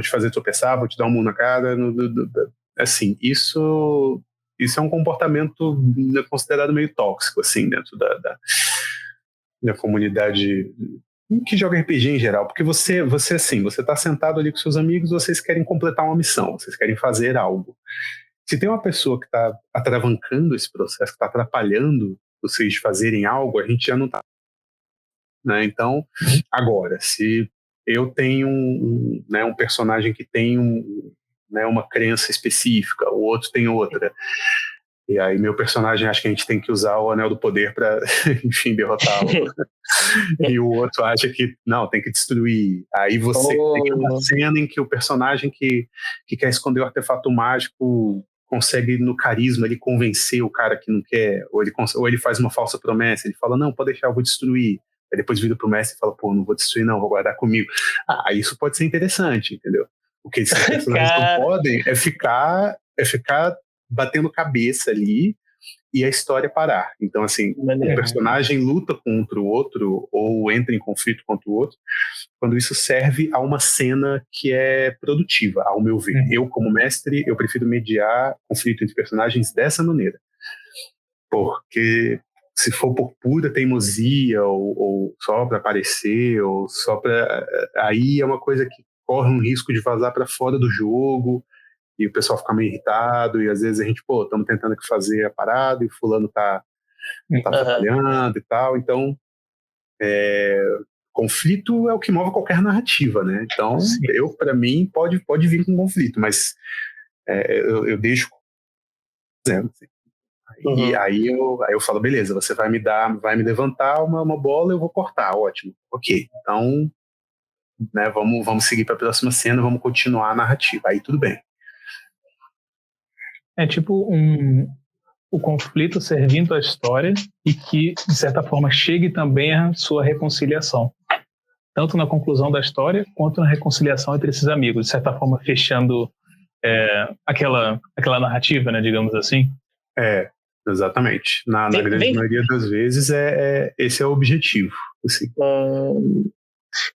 te fazer tropeçar, vou te dar um murro na cara, assim, isso é um comportamento considerado meio tóxico, assim, dentro da comunidade que joga RPG em geral, porque você assim, você está sentado ali com seus amigos, vocês querem completar uma missão, vocês querem fazer algo. se tem uma pessoa que está atravancando esse processo, que está atrapalhando vocês de fazerem algo, a gente já não está. Né? Então, agora, se eu tenho um personagem que tem uma crença específica, o outro tem outra, e aí meu personagem acha que a gente tem que usar o Anel do Poder para, enfim, derrotá-lo. E o outro acha que, não, tem que destruir. Aí você tem uma cena em que o personagem que quer esconder o artefato mágico consegue, no carisma, ele convencer o cara que não quer, ou ele faz uma falsa promessa, ele fala, não, pode deixar, eu vou destruir. Aí depois vira pro mestre e fala, pô, não vou destruir não, vou guardar comigo. Isso pode ser interessante, entendeu? O que esses personagens não podem é ficar batendo cabeça ali e a história parar. Então, assim, o personagem luta contra o outro ou entra em conflito contra o outro quando isso serve a uma cena que é produtiva, ao meu ver. Eu, como mestre, eu prefiro mediar conflito entre personagens dessa maneira. Porque se for por pura teimosia ou só para aparecer, ou só para... Aí é uma coisa que corre um risco de vazar para fora do jogo, e o pessoal fica meio irritado, e às vezes a gente, estamos tentando aqui fazer a parada, e o fulano tá atrapalhando e tal. Então, conflito é o que move qualquer narrativa, né? Então, para mim, pode vir com conflito, mas eu deixo dizendo, assim. E aí eu falo, beleza, você vai me levantar uma bola, eu vou cortar, ótimo. Ok, então, né, vamos seguir para a próxima cena, vamos continuar a narrativa, aí tudo bem.
É tipo o conflito servindo a história e que, de certa forma, chegue também à sua reconciliação. Tanto na conclusão da história, quanto na reconciliação entre esses amigos. De certa forma, fechando aquela narrativa, né, digamos assim.
Exatamente. Na grande maioria das vezes, esse é o objetivo. Assim.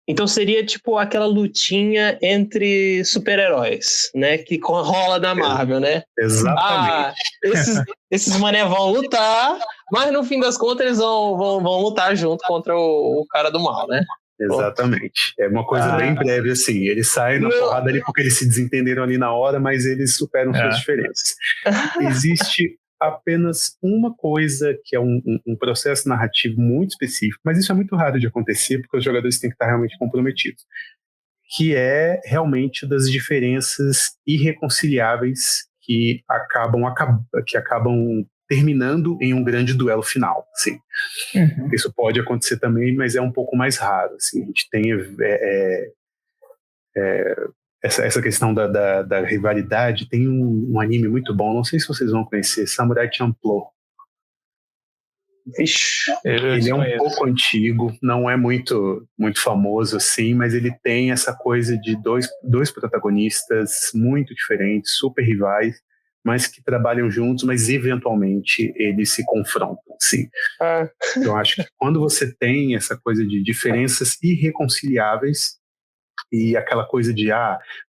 Então seria tipo aquela lutinha entre super-heróis, né? Que rola na Marvel, né?
Exatamente.
Esses mané vão lutar, mas no fim das contas eles vão lutar junto contra o cara do mal, né?
Exatamente. É uma coisa bem breve, assim. Eles saem na porrada ali porque eles se desentenderam ali na hora, mas eles superam suas diferenças. Existe apenas uma coisa que é um processo narrativo muito específico, mas isso é muito raro de acontecer porque os jogadores têm que estar realmente comprometidos, que é realmente das diferenças irreconciliáveis que acabam terminando em um grande duelo final, assim. Isso pode acontecer também, mas é um pouco mais raro, assim. A gente tem essa questão da rivalidade. Tem um anime muito bom, não sei se vocês vão conhecer, Samurai Champloo. Ele é um pouco antigo, não é muito, muito famoso assim, mas ele tem essa coisa de dois protagonistas muito diferentes, super rivais, mas que trabalham juntos, mas eventualmente eles se confrontam, sim. Eu acho que quando você tem essa coisa de diferenças irreconciliáveis e aquela coisa de,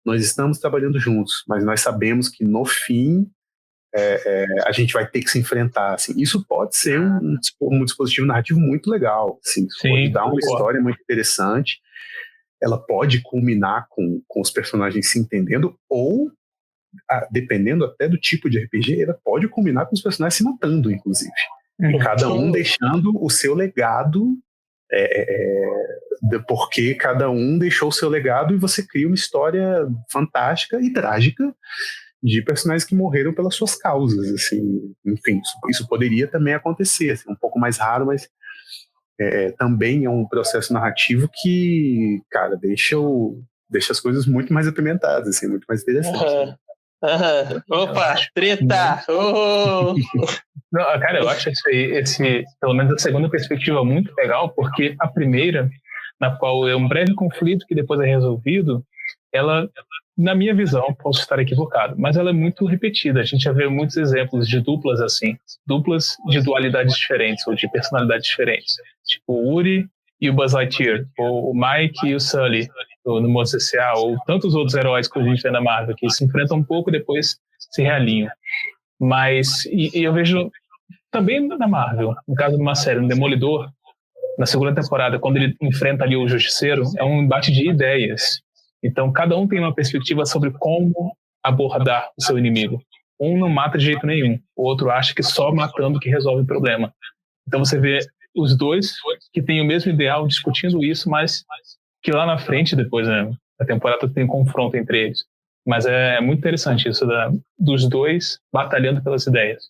nós estamos trabalhando juntos, mas nós sabemos que no fim a gente vai ter que se enfrentar, assim. Isso pode ser um dispositivo narrativo muito legal, assim. Isso pode dar uma história muito interessante, ela pode culminar com os personagens se entendendo, ou dependendo até do tipo de RPG, ela pode culminar com os personagens se matando, inclusive. E cada um deixando o seu legado, porque cada um deixou o seu legado e você cria uma história fantástica e trágica de personagens que morreram pelas suas causas, assim. Enfim, isso poderia também acontecer, assim, um pouco mais raro, mas também é um processo narrativo que, cara, deixa as coisas muito mais apimentadas, assim, muito mais interessantes.
Opa, treta!
Não, cara, eu acho pelo menos a segunda perspectiva muito legal, porque a primeira, na qual é um breve conflito que depois é resolvido, ela, na minha visão, posso estar equivocado, mas ela é muito repetida. A gente já vê muitos exemplos de duplas assim, duplas de dualidades diferentes ou de personalidades diferentes, tipo o Uri e o Buzz Lightyear, ou o Mike e o Sully no Monstros S.A., ou tantos outros heróis que a gente vê na Marvel, que se enfrentam um pouco e depois se realinham. Mas, e eu vejo também na Marvel, no caso de uma série, no Demolidor, na segunda temporada, quando ele enfrenta ali o Justiceiro, é um embate de ideias. Então, cada um tem uma perspectiva sobre como abordar o seu inimigo. um não mata de jeito nenhum, o outro acha que só matando que resolve o problema. Então você vê os dois que têm o mesmo ideal discutindo isso, mas que lá na frente, depois, né, a temporada tem um confronto entre eles. Mas é muito interessante isso dos dois batalhando pelas ideias.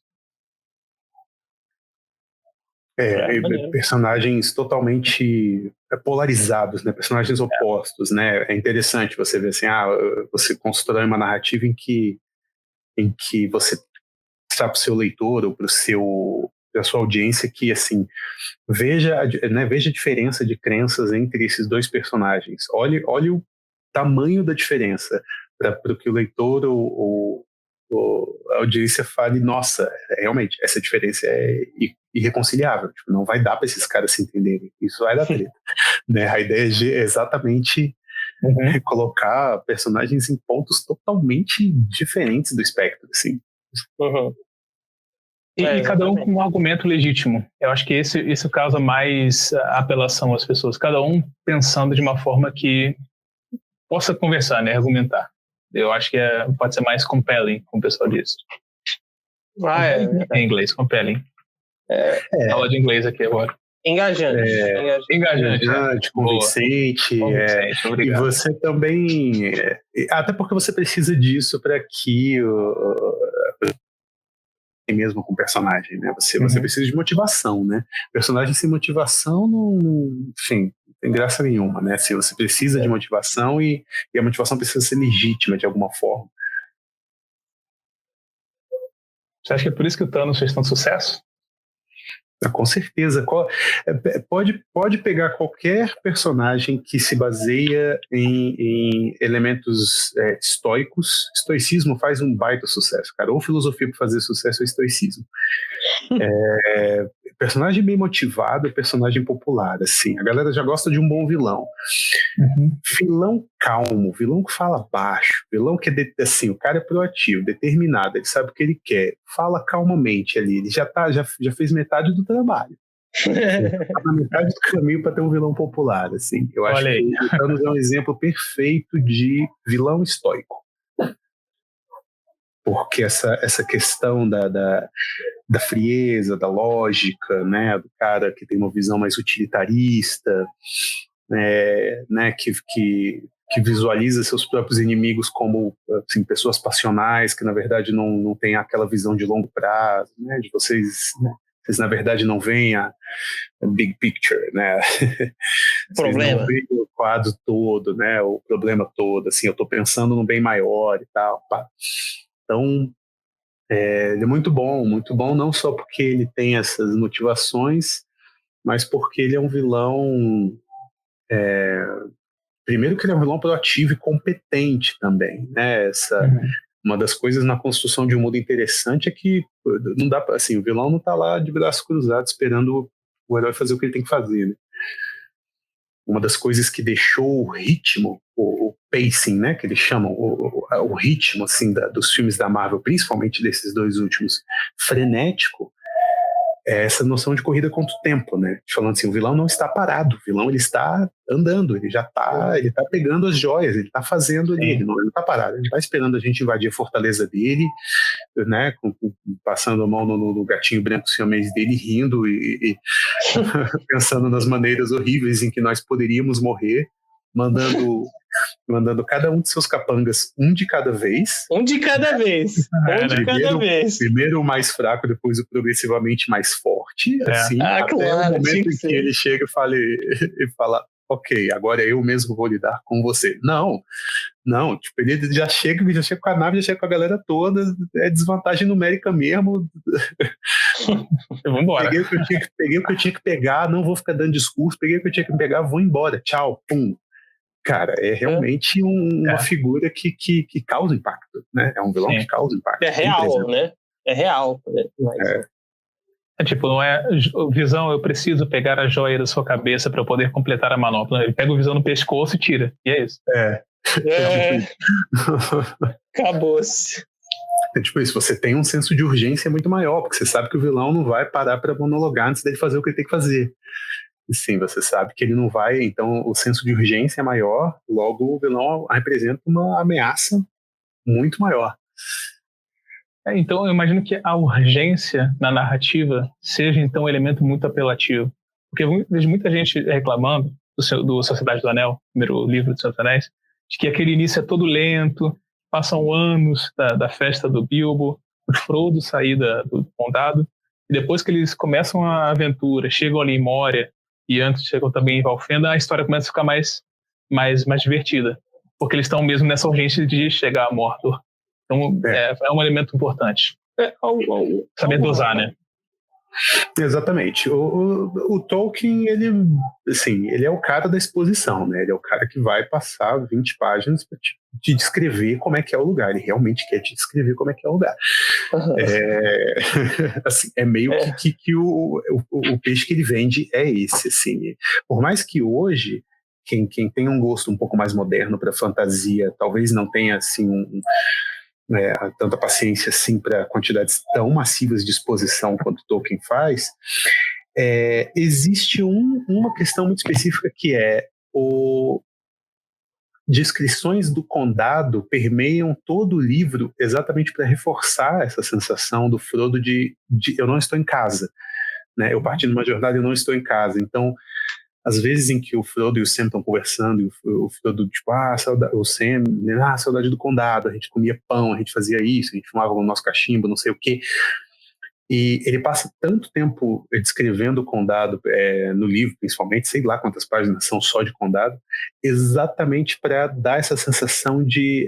Personagens totalmente polarizados, né? Personagens opostos, né? É interessante você ver assim, você constrói uma narrativa em que você mostrar para o seu leitor ou para a sua audiência que, assim, veja a diferença de crenças entre esses dois personagens. Olhe o tamanho da diferença para que o leitor ou a audiência fale, nossa, realmente, essa diferença é irreconciliável. Tipo, não vai dar para esses caras se entenderem. Isso vai dar treta. Né? A ideia é exatamente colocar personagens em pontos totalmente diferentes do espectro, assim.
E cada um com um argumento legítimo. Eu acho que isso causa mais apelação às pessoas. Cada um pensando de uma forma que possa conversar, né? Argumentar. Eu acho que pode ser mais compelling, como o pessoal diz. Em inglês, compelling. Aula de inglês aqui agora.
Engajante.
Engajante, convincente. E você também... até porque você precisa disso para que... mesmo com o personagem, né? Você precisa de motivação, né? Personagem sem motivação enfim, não tem graça nenhuma, né? Se você precisa de motivação e a motivação precisa ser legítima de alguma forma.
Você acha que é por isso que o Thanos fez tanto sucesso?
Com certeza. Pode pegar qualquer personagem que se baseia em elementos estoicos. Estoicismo faz um baita sucesso, cara. Ou filosofia para fazer sucesso é estoicismo. Personagem bem motivado, personagem popular, assim. A galera já gosta de um bom vilão. Vilão calmo, vilão que fala baixo, vilão que assim, o cara é proativo, determinado, ele sabe o que ele quer, fala calmamente ali, ele já fez metade do trabalho. Ele tá na metade do caminho para ter um vilão popular, assim. Eu acho que o Thanos é um exemplo perfeito de vilão estoico. Porque essa questão da frieza, da lógica, né, do cara que tem uma visão mais utilitarista, né, que visualiza seus próprios inimigos como, assim, pessoas passionais, que na verdade não tem aquela visão de longo prazo, né, de vocês na verdade não veem a big picture, né?
Problema.
Não veem o quadro todo, né, o problema todo, assim, eu estou pensando no bem maior e tal, pá. Então, ele é muito bom não só porque ele tem essas motivações, mas porque ele é um vilão... primeiro que ele é um vilão proativo e competente também, né? Uma das coisas na construção de um mundo interessante é que não dá pra, assim, o vilão não está lá de braço cruzado esperando o herói fazer o que ele tem que fazer, né? Uma das coisas que deixou o ritmo, o pacing, né, que eles chamam, o ritmo, assim, dos filmes da Marvel, principalmente desses dois últimos, frenético, é essa noção de corrida contra o tempo, né? Falando assim, o vilão não está parado, o vilão ele está andando, ele tá pegando as joias, ele está fazendo ali, ele não está parado, ele está esperando a gente invadir a fortaleza dele, né? Passando a mão no gatinho branco siamês dele, rindo e pensando nas maneiras horríveis em que nós poderíamos morrer, mandando cada um de seus capangas, um de cada vez. Primeiro o mais fraco, depois o progressivamente mais forte. Assim, até
claro,
o momento em que ele chega e fala, ok, agora eu mesmo vou lidar com você. Não, tipo, ele já chega com a nave, já chega com a galera toda, é desvantagem numérica mesmo.
Vamos embora.
Peguei o que eu tinha que pegar, não vou ficar dando discurso, peguei o que eu tinha que pegar, vou embora, tchau, pum. Cara, é realmente uma figura que causa impacto, né? É um vilão que causa impacto.
É real, né? É real.
Tipo, não é Visão, eu preciso pegar a joia da sua cabeça para eu poder completar a manopla. Ele pega o Visão no pescoço e tira. E é isso.
Acabou-se.
É tipo isso, você tem um senso de urgência muito maior, porque você sabe que o vilão não vai parar para monologar antes dele fazer o que ele tem que fazer. Sim, você sabe que ele não vai, então o senso de urgência é maior, logo o vilão representa uma ameaça muito maior.
Então, eu imagino que a urgência na narrativa seja, então, um elemento muito apelativo. Porque eu vejo muita gente reclamando do Sociedade do Anel, primeiro livro do Senhor dos Anéis, de que aquele início é todo lento, passam anos da festa do Bilbo, o Frodo sair do condado, e depois que eles começam a aventura, chegam ali em Moria, e antes chegam também em Valfenda, a história começa a ficar mais divertida, porque eles estão mesmo nessa urgência de chegar a Mordor. Então, é um elemento importante. Saber dosar, né?
Exatamente. O Tolkien, ele é o cara da exposição, né? Ele é o cara que vai passar 20 páginas para te descrever como é que é o lugar. Ele realmente quer te descrever como é que é o lugar. Uhum. É meio que o peixe que ele vende é esse, assim. Por mais que hoje quem tem um gosto um pouco mais moderno para fantasia talvez não tenha assim tanta paciência assim para quantidades tão massivas de exposição quanto Tolkien faz, existe uma questão muito específica que descrições do condado permeiam todo o livro exatamente para reforçar essa sensação do Frodo de eu não estou em casa, né? Eu parti numa jornada e eu não estou em casa. Então, às vezes em que o Frodo e o Sam estão conversando, e o Frodo, tipo, o Sam, saudade do condado, a gente comia pão, a gente fazia isso, a gente fumava o nosso cachimbo, não sei o quê. E ele passa tanto tempo descrevendo o condado, no livro, principalmente, sei lá quantas páginas são só de condado, exatamente para dar essa sensação de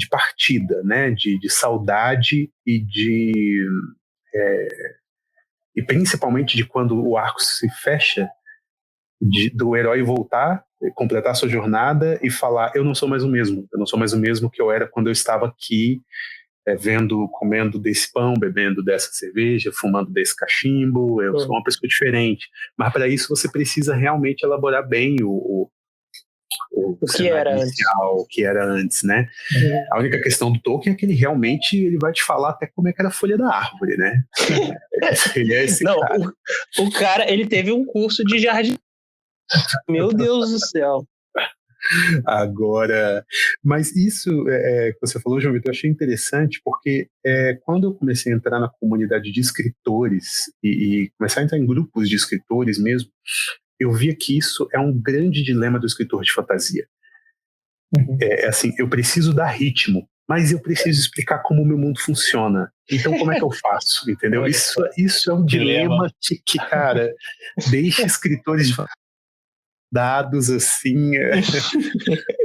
partida, né? De saudade e principalmente de quando o arco se fecha, do herói voltar, completar sua jornada e falar, eu não sou mais o mesmo que eu era quando eu estava aqui, comendo desse pão, bebendo dessa cerveja, fumando desse cachimbo, eu sou uma pessoa diferente. Mas para isso você precisa realmente elaborar bem o
que era
inicial,
antes.
O que era antes, né? A única questão do Tolkien é que ele vai te falar até como é que era a folha da árvore, né? Ele é esse cara.
O cara, ele teve um curso de jardim. Meu Deus do céu.
Agora, mas isso que você falou, João Vitor, eu achei interessante porque quando eu comecei a entrar na comunidade de escritores e começar a entrar em grupos de escritores mesmo, eu via que isso é um grande dilema do escritor de fantasia. Uhum. Assim, eu preciso dar ritmo, mas eu preciso explicar como o meu mundo funciona. Então, como é que eu faço? Entendeu? Isso é um dilema que, cara, deixa escritores dados assim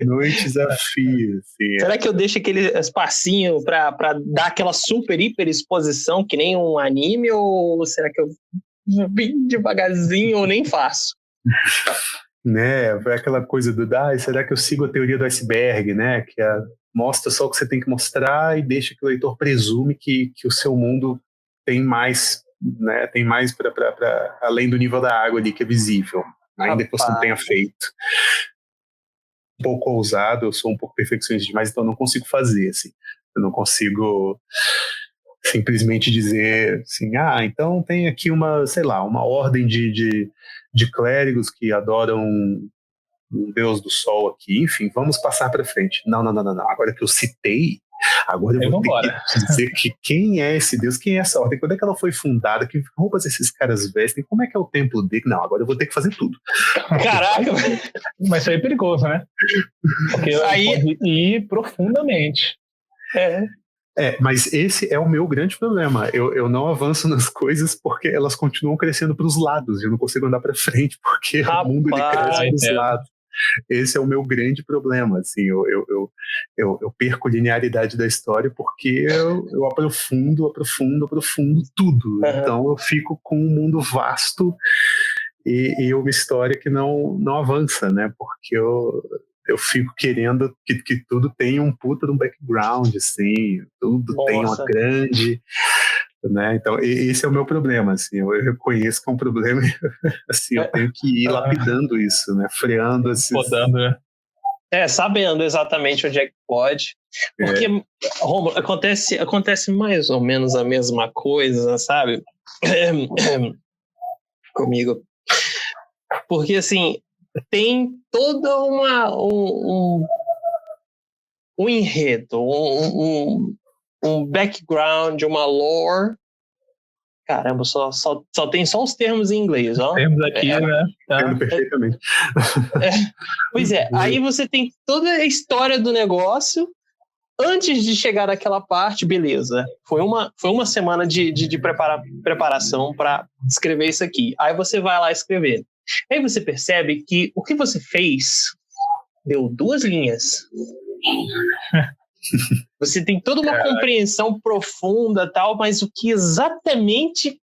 no desafio. Assim,
Será que eu deixo aquele espacinho pra dar aquela super hiper exposição que nem um anime, ou será que eu bem devagarzinho ou nem faço?
Né, foi aquela coisa do será que eu sigo a teoria do iceberg, né, que mostra só o que você tem que mostrar e deixa que o leitor presume que o seu mundo tem mais, né, tem mais para além do nível da água ali que é visível, ainda que você não tenha feito. Um pouco ousado, eu sou um pouco perfeccionista demais, então eu não consigo fazer assim, eu não consigo simplesmente dizer assim, então tem aqui uma ordem de clérigos que adoram um deus do sol aqui, enfim, vamos passar para frente. Não. Agora que eu citei, agora eu vou ter que dizer que quem é esse deus, quem é essa ordem, quando é que ela foi fundada, que roupas esses caras vestem, como é que é o templo dele. Não, agora eu vou ter que fazer tudo.
Caraca!
Mas isso aí é perigoso, né? Porque aí pode ir profundamente.
Mas esse é o meu grande problema. Eu não avanço nas coisas porque elas continuam crescendo para os lados. Eu não consigo andar para frente porque o mundo ele cresce para os lados. Esse é o meu grande problema. Assim, eu perco a linearidade da história porque eu aprofundo tudo. Uhum. Então eu fico com um mundo vasto e uma história que não avança, né? Porque eu fico querendo que tudo tenha um puta de um background, assim, tudo tenha uma grande, né? Então esse é o meu problema, assim, eu reconheço que é um problema, assim, eu tenho que ir lapidando isso, né? Freando esses...
Podando, né?
Sabendo exatamente onde é que pode, porque Romulo, acontece mais ou menos a mesma coisa, sabe? Comigo, porque assim tem toda um enredo, um background, uma lore. Caramba, só tem só os termos em inglês, ó.
Temos aqui, né? Tá.
Entendo perfeitamente.
Pois é, aí você tem toda a história do negócio. Antes de chegar naquela parte, beleza. Foi uma semana de preparação para escrever isso aqui. Aí você vai lá escrever. Aí você percebe que o que você fez deu 2 linhas. Você tem toda uma compreensão profunda, tal, mas o que exatamente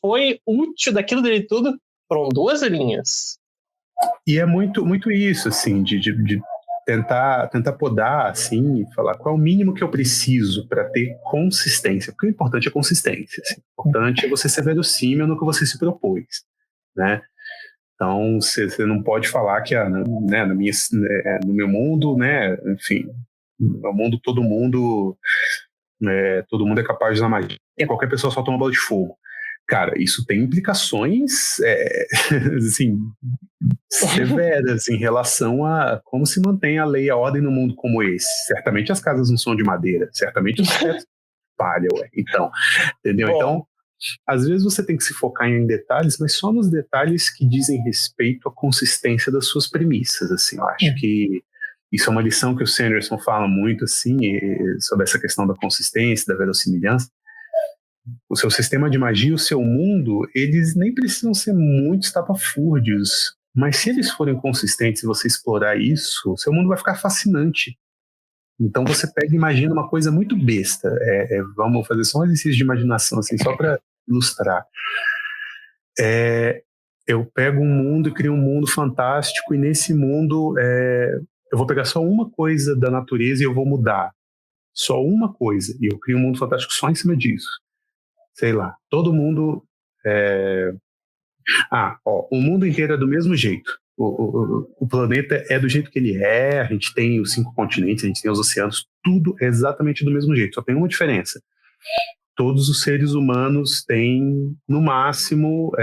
foi útil daquilo dele tudo foram 2 linhas.
E é muito, muito isso, assim, de tentar podar, assim, falar qual é o mínimo que eu preciso para ter consistência. Porque o importante é consistência. Assim. O importante é você ser verossímil no que você se propôs, né? Então, você não pode falar que né, no meu mundo, né, enfim, no meu mundo todo mundo é capaz de usar magia. Qualquer pessoa solta uma bola de fogo. Cara, isso tem implicações assim, severas em relação a como se mantém a lei e a ordem no mundo como esse. Certamente as casas não são de madeira, certamente os tetos palha, então, entendeu? Então, às vezes você tem que se focar em detalhes, mas só nos detalhes que dizem respeito à consistência das suas premissas, assim. Eu acho que isso é uma lição que o Sanderson fala muito, assim, sobre essa questão da consistência, da verossimilhança. O seu sistema de magia, o seu mundo, eles nem precisam ser muito estapafúrdios, mas se eles forem consistentes e você explorar isso, o seu mundo vai ficar fascinante. Então você pega e imagina uma coisa muito besta. Vamos fazer só um exercício de imaginação, assim, só para ilustrar. Eu pego um mundo e crio um mundo fantástico, e nesse mundo eu vou pegar só uma coisa da natureza e eu vou mudar. Só uma coisa. E eu crio um mundo fantástico só em cima disso. Sei lá, todo mundo... o mundo inteiro é do mesmo jeito. O planeta é do jeito que ele é, a gente tem os 5 continentes, a gente tem os oceanos, tudo é exatamente do mesmo jeito, só tem uma diferença. Todos os seres humanos têm, no máximo,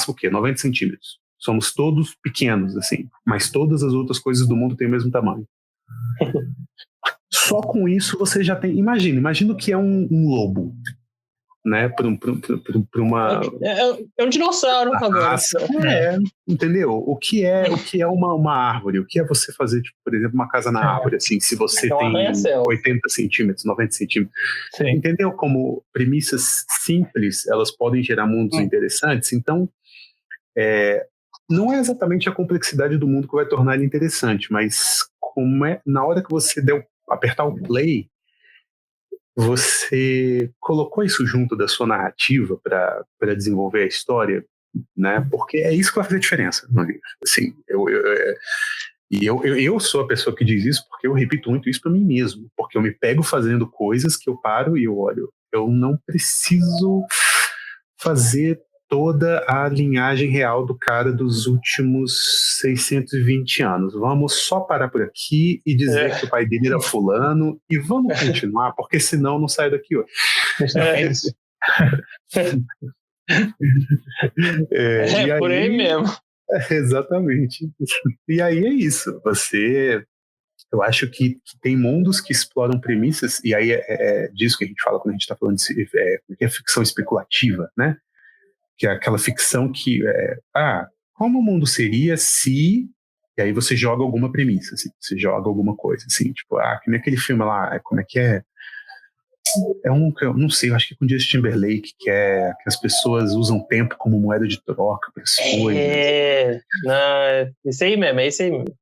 o quê? 90 centímetros. Somos todos pequenos, assim, mas todas as outras coisas do mundo têm o mesmo tamanho. Só com isso você já tem... Imagina o que é um lobo, né? Para uma...
É um dinossauro agora.
Entendeu? O que é uma árvore? O que é você fazer, tipo, por exemplo, uma casa na árvore, assim, se você tem 80 centímetros, 90 centímetros? Sim. Entendeu como premissas simples, elas podem gerar mundos interessantes? Então, não é exatamente a complexidade do mundo que vai tornar ele interessante, mas na hora que você apertar o play, você colocou isso junto da sua narrativa para desenvolver a história, né? Porque é isso que vai fazer diferença no livro. Assim, eu sou a pessoa que diz isso porque eu repito muito isso para mim mesmo, porque eu me pego fazendo coisas que eu paro e eu olho. Eu não preciso fazer toda a linhagem real do cara dos últimos 620 anos. Vamos só parar por aqui e dizer que o pai dele era fulano e vamos continuar, porque senão não sai daqui hoje.
Por aí mesmo.
Exatamente. E aí é isso. Eu acho que tem mundos que exploram premissas, e aí é disso que a gente fala quando a gente está falando de ficção especulativa, né? Que é aquela ficção que como o mundo seria se... E aí você joga alguma premissa, assim, você joga alguma coisa, assim, tipo, que nem aquele filme lá, como é que é? Eu não sei, eu acho que é com Justin Timberlake, que as pessoas usam tempo como moeda de troca para as coisas.
Isso aí mesmo, é isso aí mesmo.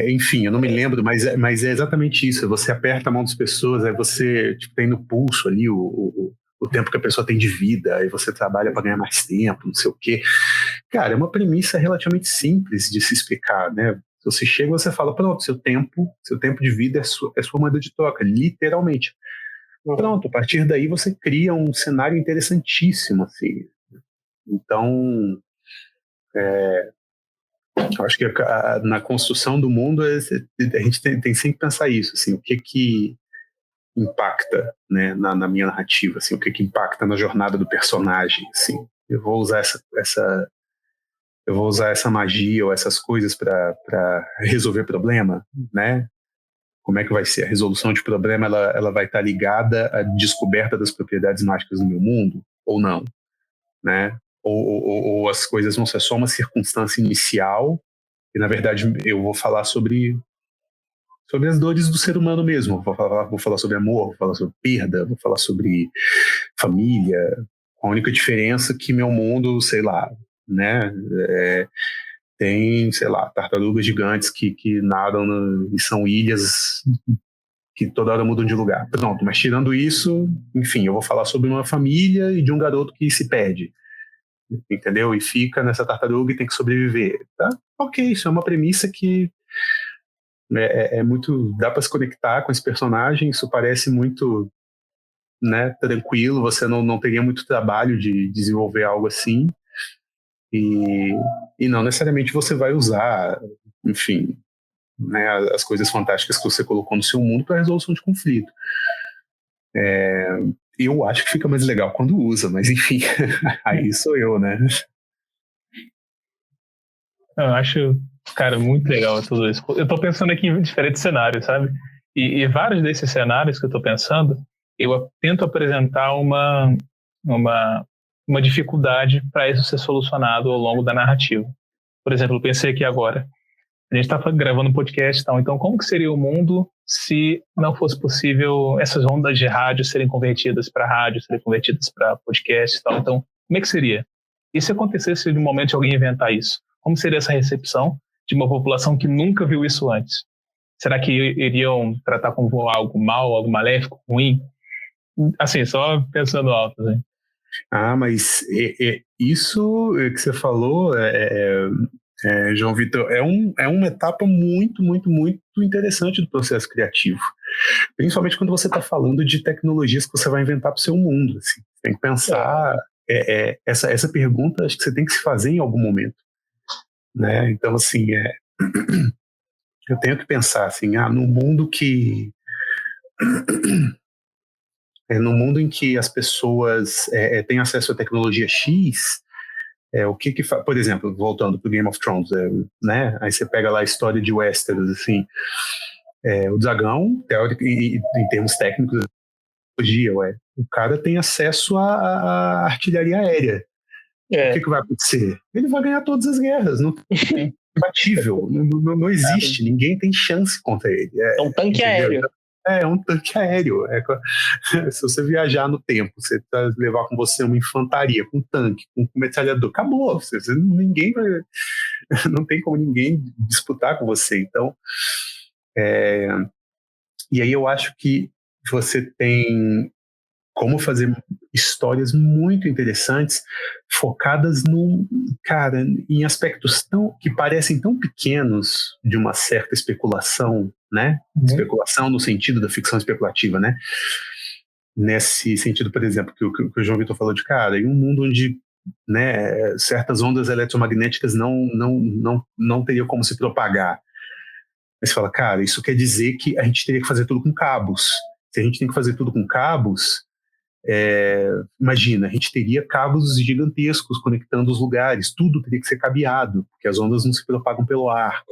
Enfim, eu não me lembro, mas é exatamente isso. Você aperta a mão das pessoas, aí você tem no pulso ali o tempo que a pessoa tem de vida, aí você trabalha para ganhar mais tempo, não sei o quê. Cara, é uma premissa relativamente simples de se explicar, né? Você chega e você fala, pronto, seu tempo de vida é sua moeda de troca, literalmente. Pronto, a partir daí você cria um cenário interessantíssimo, assim. Então, eu acho que na construção do mundo a gente tem sempre que pensar isso, assim, o que impacta, né, na minha narrativa, assim, o que impacta na jornada do personagem, assim. Eu vou usar essa magia ou essas coisas para resolver problema, né? Como é que vai ser? A resolução de problema ela vai estar ligada à descoberta das propriedades mágicas do meu mundo? Ou não? Né? Ou as coisas vão ser só uma circunstância inicial e, na verdade, eu vou falar sobre as dores do ser humano mesmo. Vou falar sobre amor, vou falar sobre perda, vou falar sobre família. A única diferença é que meu mundo, sei lá, né, tem, sei lá, tartarugas gigantes que nadam e são ilhas que toda hora mudam de lugar. Pronto, mas tirando isso, enfim, eu vou falar sobre uma família e de um garoto que se perde, entendeu? E fica nessa tartaruga e tem que sobreviver, tá? Ok, isso é uma premissa que é muito... Dá para se conectar com esse personagem, isso parece muito, né, tranquilo, você não teria muito trabalho de desenvolver algo assim, e não necessariamente você vai usar, enfim, né, as coisas fantásticas que você colocou no seu mundo para resolução de conflito. Eu acho que fica mais legal quando usa, mas enfim, aí sou eu, né?
Eu acho, cara, muito legal tudo isso. Eu tô pensando aqui em diferentes cenários, sabe? E vários desses cenários que eu tô pensando, eu tento apresentar uma dificuldade para isso ser solucionado ao longo da narrativa. Por exemplo, eu pensei aqui agora, a gente está gravando um podcast e tal, então como que seria o mundo se não fosse possível essas ondas de rádio serem convertidas para rádio, serem convertidas para podcast e tal? Então, como é que seria? E se acontecesse de um momento de alguém inventar isso? Como seria essa recepção de uma população que nunca viu isso antes? Será que iriam tratar como algo mal, algo maléfico, ruim? Assim, só pensando alto, né?
Mas isso que você falou, João Vitor, é uma etapa muito, muito, muito interessante do processo criativo. Principalmente quando você está falando de tecnologias que você vai inventar para o seu mundo. Assim. Tem que pensar... essa pergunta acho que você tem que se fazer em algum momento. Né? Então, assim, eu tenho que pensar assim, no mundo em que as pessoas têm acesso à tecnologia X, o que por exemplo, voltando para o Game of Thrones, né? Aí você pega lá a história de Westeros, assim, o dragão, teórico, e em termos técnicos, o cara tem acesso à artilharia aérea. O que vai acontecer? Ele vai ganhar todas as guerras, não é imbatível, não existe, ninguém tem chance contra ele.
É um tanque aéreo.
É um tanque aéreo. Se você viajar no tempo, você levar com você uma infantaria, com um tanque, com um metralhador, acabou. Ninguém vai, não tem como ninguém disputar com você. Então, e aí eu acho que você tem como fazer histórias muito interessantes, focadas em aspectos que parecem tão pequenos de uma certa especulação, né? Especulação no sentido da ficção especulativa, né? Nesse sentido, por exemplo, que o João Vitor falou em um mundo onde, né, certas ondas eletromagnéticas não teriam como se propagar. Aí você fala, isso quer dizer que a gente teria que fazer tudo com cabos. Se a gente tem que fazer tudo com cabos, imagina, a gente teria cabos gigantescos conectando os lugares, tudo teria que ser cabeado, porque as ondas não se propagam pelo ar.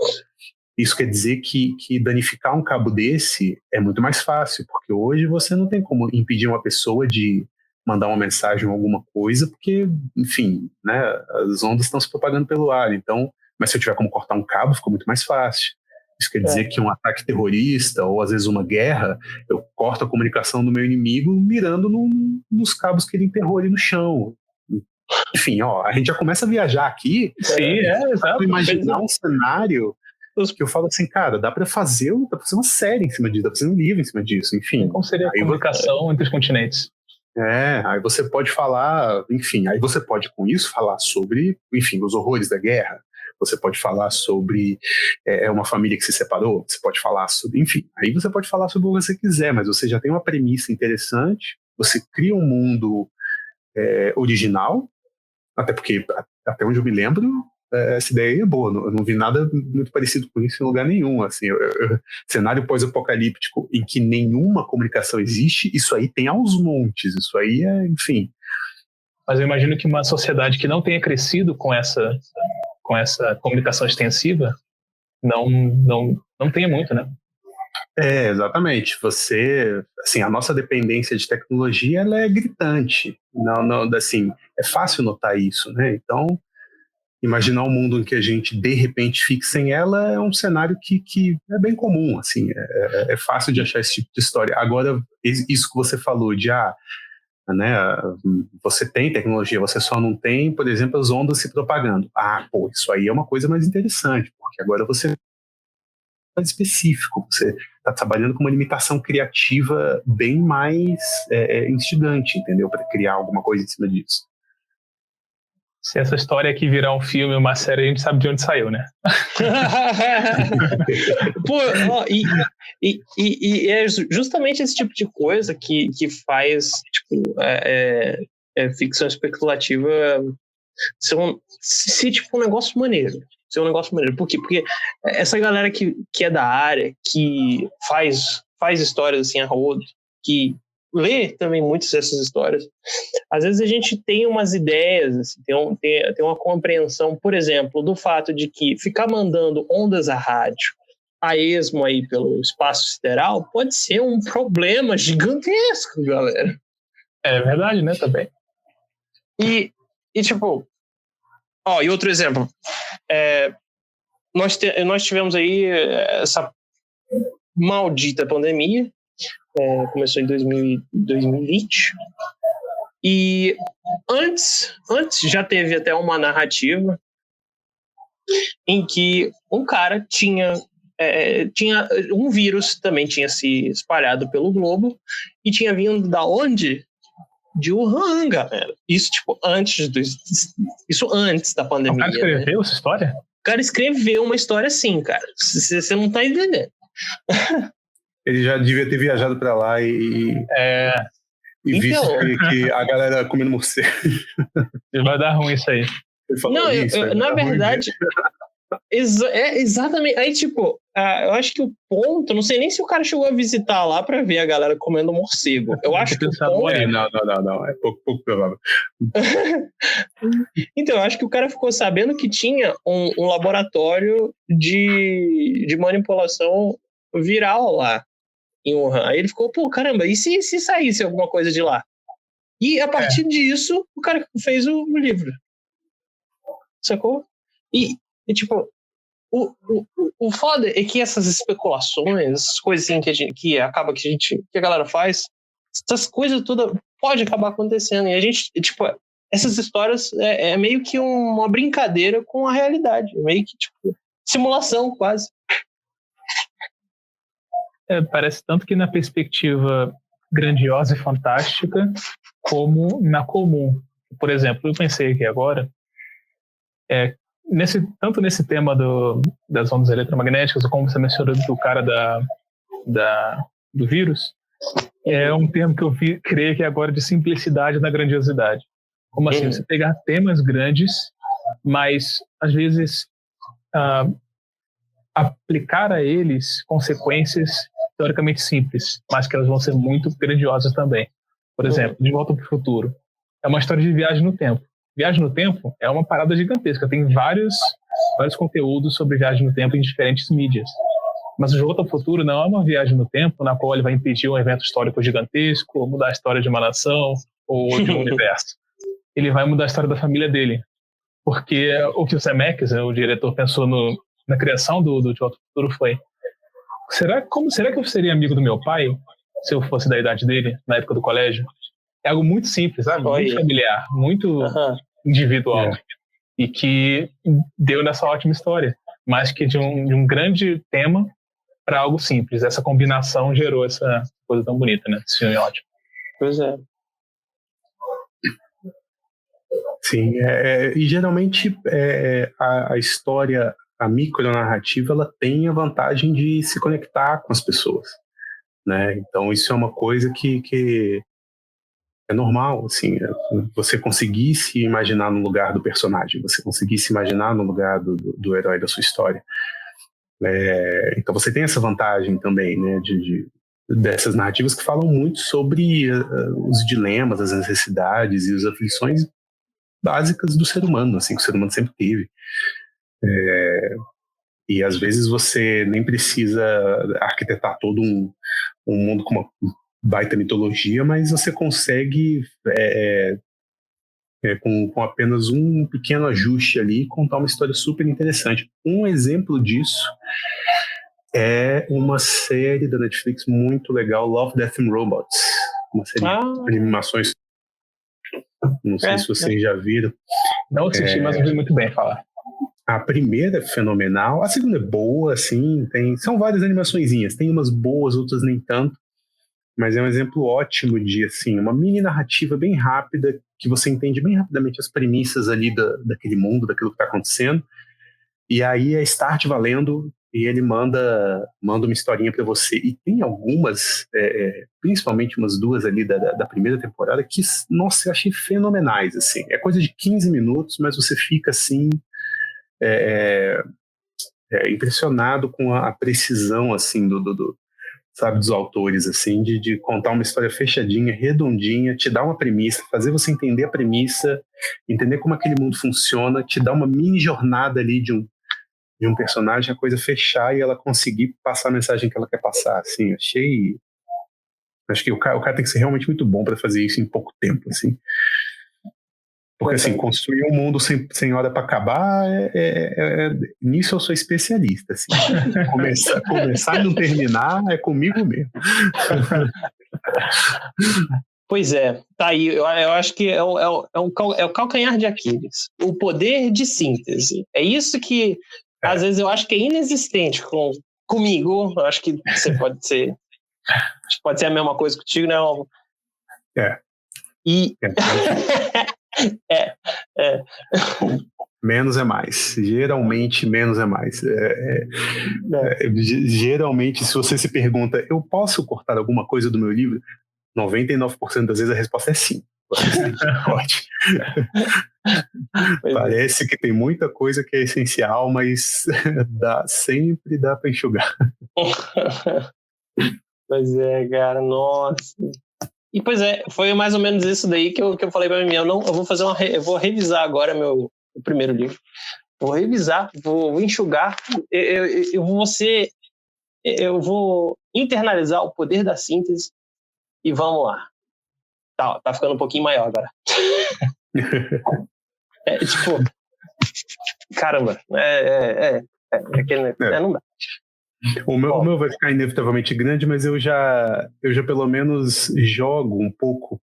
Isso quer dizer que danificar um cabo desse é muito mais fácil, porque hoje você não tem como impedir uma pessoa de mandar uma mensagem ou alguma coisa, porque, enfim, né, as ondas estão se propagando pelo ar. Então, mas se eu tiver como cortar um cabo, fica muito mais fácil. Isso quer dizer que um ataque terrorista ou às vezes uma guerra, eu corto a comunicação do meu inimigo mirando nos cabos que ele enterrou ali no chão. Enfim, a gente já começa a viajar aqui.
Sim, exato.
Imaginar um cenário que eu falo assim, dá para fazer uma série em cima disso, dá para fazer um livro em cima disso, enfim.
Como seria a comunicação entre os continentes?
Aí você pode falar, enfim, aí você pode com isso falar sobre, enfim, os horrores da guerra. Você pode falar sobre uma família que se separou, você pode falar sobre, enfim, aí você pode falar sobre o que você quiser, mas você já tem uma premissa interessante, você cria um mundo original, até porque, até onde eu me lembro, essa ideia é boa, eu não vi nada muito parecido com isso em lugar nenhum, assim, cenário pós-apocalíptico em que nenhuma comunicação existe, isso aí tem aos montes, isso aí enfim.
Mas eu imagino que uma sociedade que não tenha crescido com essa comunicação extensiva, não tenha muito, né?
Exatamente. Você, assim, a nossa dependência de tecnologia, ela é gritante. Não, assim, é fácil notar isso, né? Então, imaginar um mundo em que a gente, de repente, fique sem ela é um cenário que é bem comum, assim, é fácil de achar esse tipo de história. Agora, isso que você falou de, né, você tem tecnologia, você só não tem, por exemplo, as ondas se propagando. Pô, isso aí é uma coisa mais interessante, porque agora você mais específico, você está trabalhando com uma limitação criativa bem mais instigante, entendeu? Para criar alguma coisa em cima disso.
Se essa história aqui virar um filme, uma série, a gente sabe de onde saiu, né?
Pô, e é justamente esse tipo de coisa que faz tipo, ficção especulativa ser tipo um negócio maneiro. Ser um negócio maneiro. Por quê? Porque essa galera que é da área, que faz histórias assim a rodo, que lê também muitas dessas histórias, às vezes a gente tem umas ideias, assim, tem uma compreensão, por exemplo, do fato de que ficar mandando ondas a rádio a esmo aí pelo espaço sideral pode ser um problema gigantesco, galera.
É verdade, né, também.
E tipo, e outro exemplo, nós tivemos aí essa maldita pandemia, começou em 2020, e antes já teve até uma narrativa em que um cara tinha um vírus, também tinha se espalhado pelo globo, e tinha vindo da onde? De Wuhan, galera. Isso, tipo, antes da pandemia.
O cara escreveu essa história?
O cara escreveu uma história assim, cara. Você não tá entendendo.
Ele já devia ter viajado para lá e visto que a galera comendo morcego.
Vai dar ruim isso aí.
Na verdade, exatamente. Aí, tipo, eu acho que o ponto, não sei nem se o cara chegou a visitar lá pra ver a galera comendo morcego. Eu acho que o ponto...
Não, é pouco provável.
Então, eu acho que o cara ficou sabendo que tinha um laboratório de manipulação viral lá em Wuhan. Aí ele ficou, pô, caramba, e se saísse alguma coisa de lá? E a partir disso, o cara fez o livro. Sacou? E tipo, o foda é que essas especulações, essas coisas assim que acaba que a galera faz, essas coisas todas pode acabar acontecendo. E a gente, tipo, essas histórias é meio que uma brincadeira com a realidade. Meio que, tipo, simulação quase.
Parece tanto que na perspectiva grandiosa e fantástica, como na comum. Por exemplo, eu pensei aqui agora, tanto nesse tema das ondas eletromagnéticas, como você mencionou do cara do vírus, é um termo que eu criei aqui agora de simplicidade na grandiosidade. Como assim? Você pegar temas grandes, mas às vezes aplicar a eles consequências teoricamente simples, mas que elas vão ser muito grandiosas também. Por exemplo, De Volta para o Futuro. É uma história de viagem no tempo. Viagem no tempo é uma parada gigantesca. Tem vários conteúdos sobre viagem no tempo em diferentes mídias. Mas o De Volta ao Futuro não é uma viagem no tempo na qual ele vai impedir um evento histórico gigantesco, ou mudar a história de uma nação, ou de um universo. Ele vai mudar a história da família dele. Porque o que o Zemeckis, o diretor, pensou na criação do De Volta ao Futuro foi: será que eu seria amigo do meu pai se eu fosse da idade dele, na época do colégio? É algo muito simples, sabe? Muito familiar, muito individual. E que deu nessa ótima história. Mas que de um grande tema para algo simples. Essa combinação gerou essa coisa tão bonita, né? Esse filme é ótimo.
Pois é.
Sim, e geralmente a história, a micronarrativa, ela tem a vantagem de se conectar com as pessoas, né? Então isso é uma coisa que é normal, assim, você conseguir se imaginar no lugar do personagem, você conseguir se imaginar no lugar do herói da sua história. Então você tem essa vantagem também, né, dessas narrativas que falam muito sobre os dilemas, as necessidades e as aflições básicas do ser humano, assim, que o ser humano sempre teve. E às vezes você nem precisa arquitetar todo um mundo com uma baita mitologia, mas você consegue, com apenas um pequeno ajuste ali, contar uma história super interessante. Um exemplo disso é uma série da Netflix muito legal, Love, Death and Robots. Uma série de animações. Não sei se vocês já viram.
Não assisti, mas ouvi muito bem falar.
A primeira é fenomenal, a segunda é boa, assim, são várias animaçõezinhas, tem umas boas, outras nem tanto, mas é um exemplo ótimo de, assim, uma mini narrativa bem rápida, que você entende bem rapidamente as premissas ali daquele mundo, daquilo que está acontecendo, e aí é start valendo, e ele manda uma historinha para você, e tem algumas, principalmente umas duas ali da primeira temporada, que, nossa, eu achei fenomenais, assim, é coisa de 15 minutos, mas você fica, assim, impressionado com a precisão, assim, sabe, dos autores, assim, de contar uma história fechadinha, redondinha, te dar uma premissa, fazer você entender a premissa, entender como aquele mundo funciona, te dar uma mini jornada ali de um personagem, a coisa fechar e ela conseguir passar a mensagem que ela quer passar, assim, acho que o cara tem que ser realmente muito bom para fazer isso em pouco tempo, assim. Porque, assim, construir um mundo sem hora para acabar, nisso eu sou especialista. Assim. Começar e não terminar é comigo mesmo.
Pois é, tá aí. Eu acho que é o calcanhar de Aquiles. O poder de síntese. É isso que, às vezes, eu acho que é inexistente comigo. Eu acho que você pode ser a mesma coisa contigo, né?
Menos é mais. Geralmente, menos é mais. Geralmente, se você se pergunta, eu posso cortar alguma coisa do meu livro? 99% das vezes a resposta é sim. Corte. Parece que tem muita coisa que é essencial, mas sempre dá para enxugar.
Pois é, cara, nossa. E pois foi mais ou menos isso daí que eu falei para mim. Eu vou revisar agora o primeiro livro. Vou revisar, vou enxugar. Eu vou internalizar o poder da síntese e vamos lá. Tá ficando um pouquinho maior agora. Tipo, caramba, não dá.
O meu vai ficar inevitavelmente grande, mas eu já pelo menos jogo um pouco.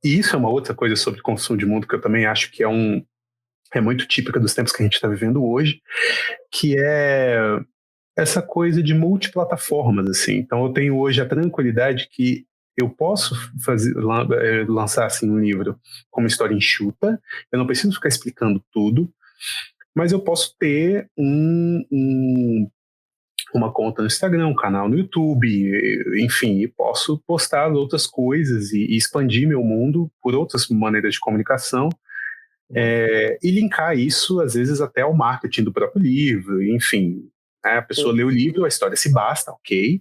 E isso é uma outra coisa sobre consumo de mundo que eu também acho que é muito típica dos tempos que a gente está vivendo hoje, que é essa coisa de multiplataformas, assim. Então eu tenho hoje a tranquilidade que eu posso lançar assim, um livro com uma história enxuta, eu não preciso ficar explicando tudo, mas eu posso ter uma conta no Instagram, um canal no YouTube, enfim, e posso postar outras coisas e expandir meu mundo por outras maneiras de comunicação, e linkar isso, às vezes, até ao marketing do próprio livro, enfim. A pessoa lê o livro, a história se basta, ok,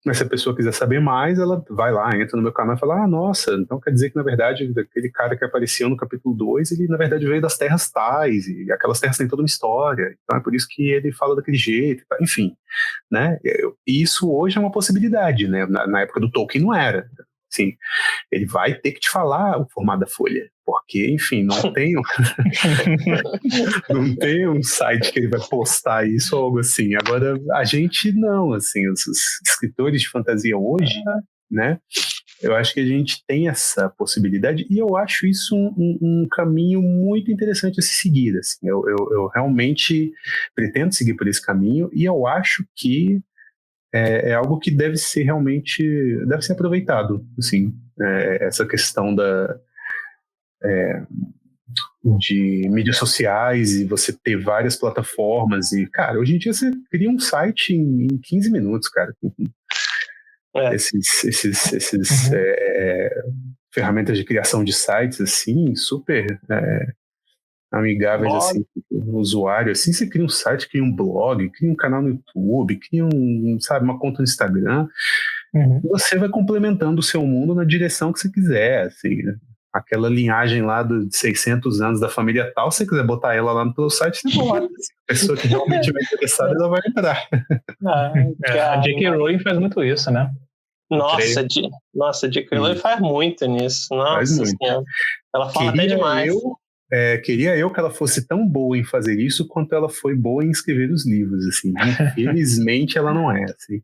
mas se a pessoa quiser saber mais, ela vai lá, entra no meu canal e fala, nossa, então quer dizer que, na verdade, aquele cara que apareceu no capítulo 2, ele, na verdade, veio das terras tais, e aquelas terras têm toda uma história, então é por isso que ele fala daquele jeito, enfim, né? E isso hoje é uma possibilidade, né? Na época do Tolkien não era. Assim, ele vai ter que te falar o formato da folha, porque, enfim, não tem um site que ele vai postar isso ou algo assim. Agora, a gente não, assim, os escritores de fantasia hoje, né, eu acho que a gente tem essa possibilidade e eu acho isso um caminho muito interessante a se seguir, assim. Eu realmente pretendo seguir por esse caminho e eu acho que é algo que deve ser aproveitado, assim, essa questão de mídias sociais e você ter várias plataformas e, cara, hoje em dia você cria um site em 15 minutos, cara. Esses ferramentas de criação de sites, assim, super amigáveis, assim, o usuário, assim, você cria um site, cria um blog, cria um canal no YouTube, cria uma conta no Instagram, você vai complementando o seu mundo na direção que você quiser, assim, né? aquela linhagem lá de 600 anos da família tal, se você quiser botar ela lá no teu site, você bota. A pessoa que realmente vai interessada, ela vai lembrar.
A J.K. Rowling faz muito isso, né?
Nossa, J.K. Rowling faz muito nisso. Nossa Senhora. Ela fala até demais.
Queria eu que ela fosse tão boa em fazer isso quanto ela foi boa em escrever os livros, assim. Infelizmente ela não é, assim.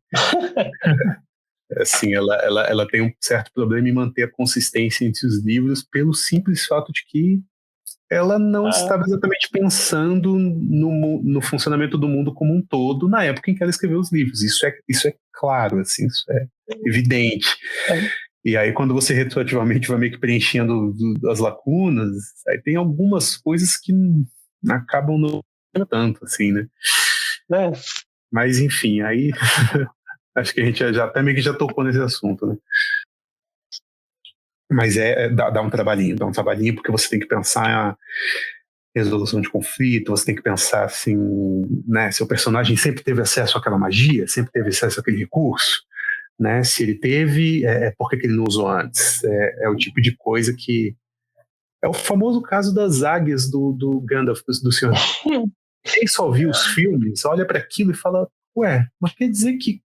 Assim, ela tem um certo problema em manter a consistência entre os livros pelo simples fato de que ela não estava exatamente pensando no funcionamento do mundo como um todo na época em que ela escreveu os livros. Isso é claro, assim, isso é evidente. E aí, quando você retroativamente vai meio que preenchendo as lacunas, aí tem algumas coisas que acabam não tanto, assim, né? Mas, enfim, aí acho que a gente já até meio que já tocou nesse assunto, né? Mas dá um trabalhinho, porque você tem que pensar a resolução de conflito, você tem que pensar assim, né? Se o personagem sempre teve acesso àquela magia, sempre teve acesso àquele recurso, né? Se ele teve, por que ele não usou antes? É o tipo de coisa que... É o famoso caso das águias do Gandalf, do Senhor. Quem só viu os filmes, olha para aquilo e fala, ué, mas quer dizer que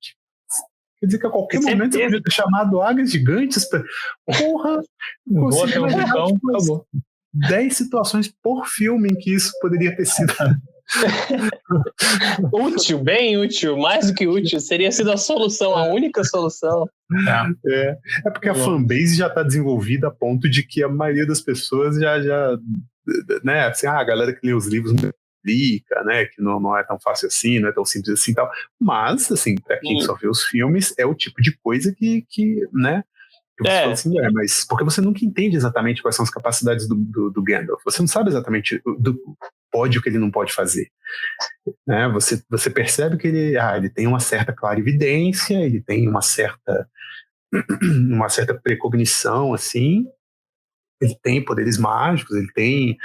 a qualquer momento você podia ter chamado águias gigantes pra... Porra!
Boa, tem um vulcão, acabou.
10 situações por filme em que isso poderia ter sido...
Útil, bem útil, mais do que útil. Seria sido a solução, a única solução.
É porque a fanbase já está desenvolvida a ponto de que a maioria das pessoas já né, assim, a galera que lê os livros explica, né, que não é tão fácil assim, não é tão simples assim e tal. Mas, assim, para quem só vê os filmes, é o tipo de coisa que né, que você fala assim, mas porque você nunca entende exatamente quais são as capacidades do Gandalf. Você não sabe exatamente o que ele não pode fazer. Né? Você percebe que ele tem uma certa clarividência, ele tem uma certa precognição, assim, ele tem poderes mágicos, ele tem,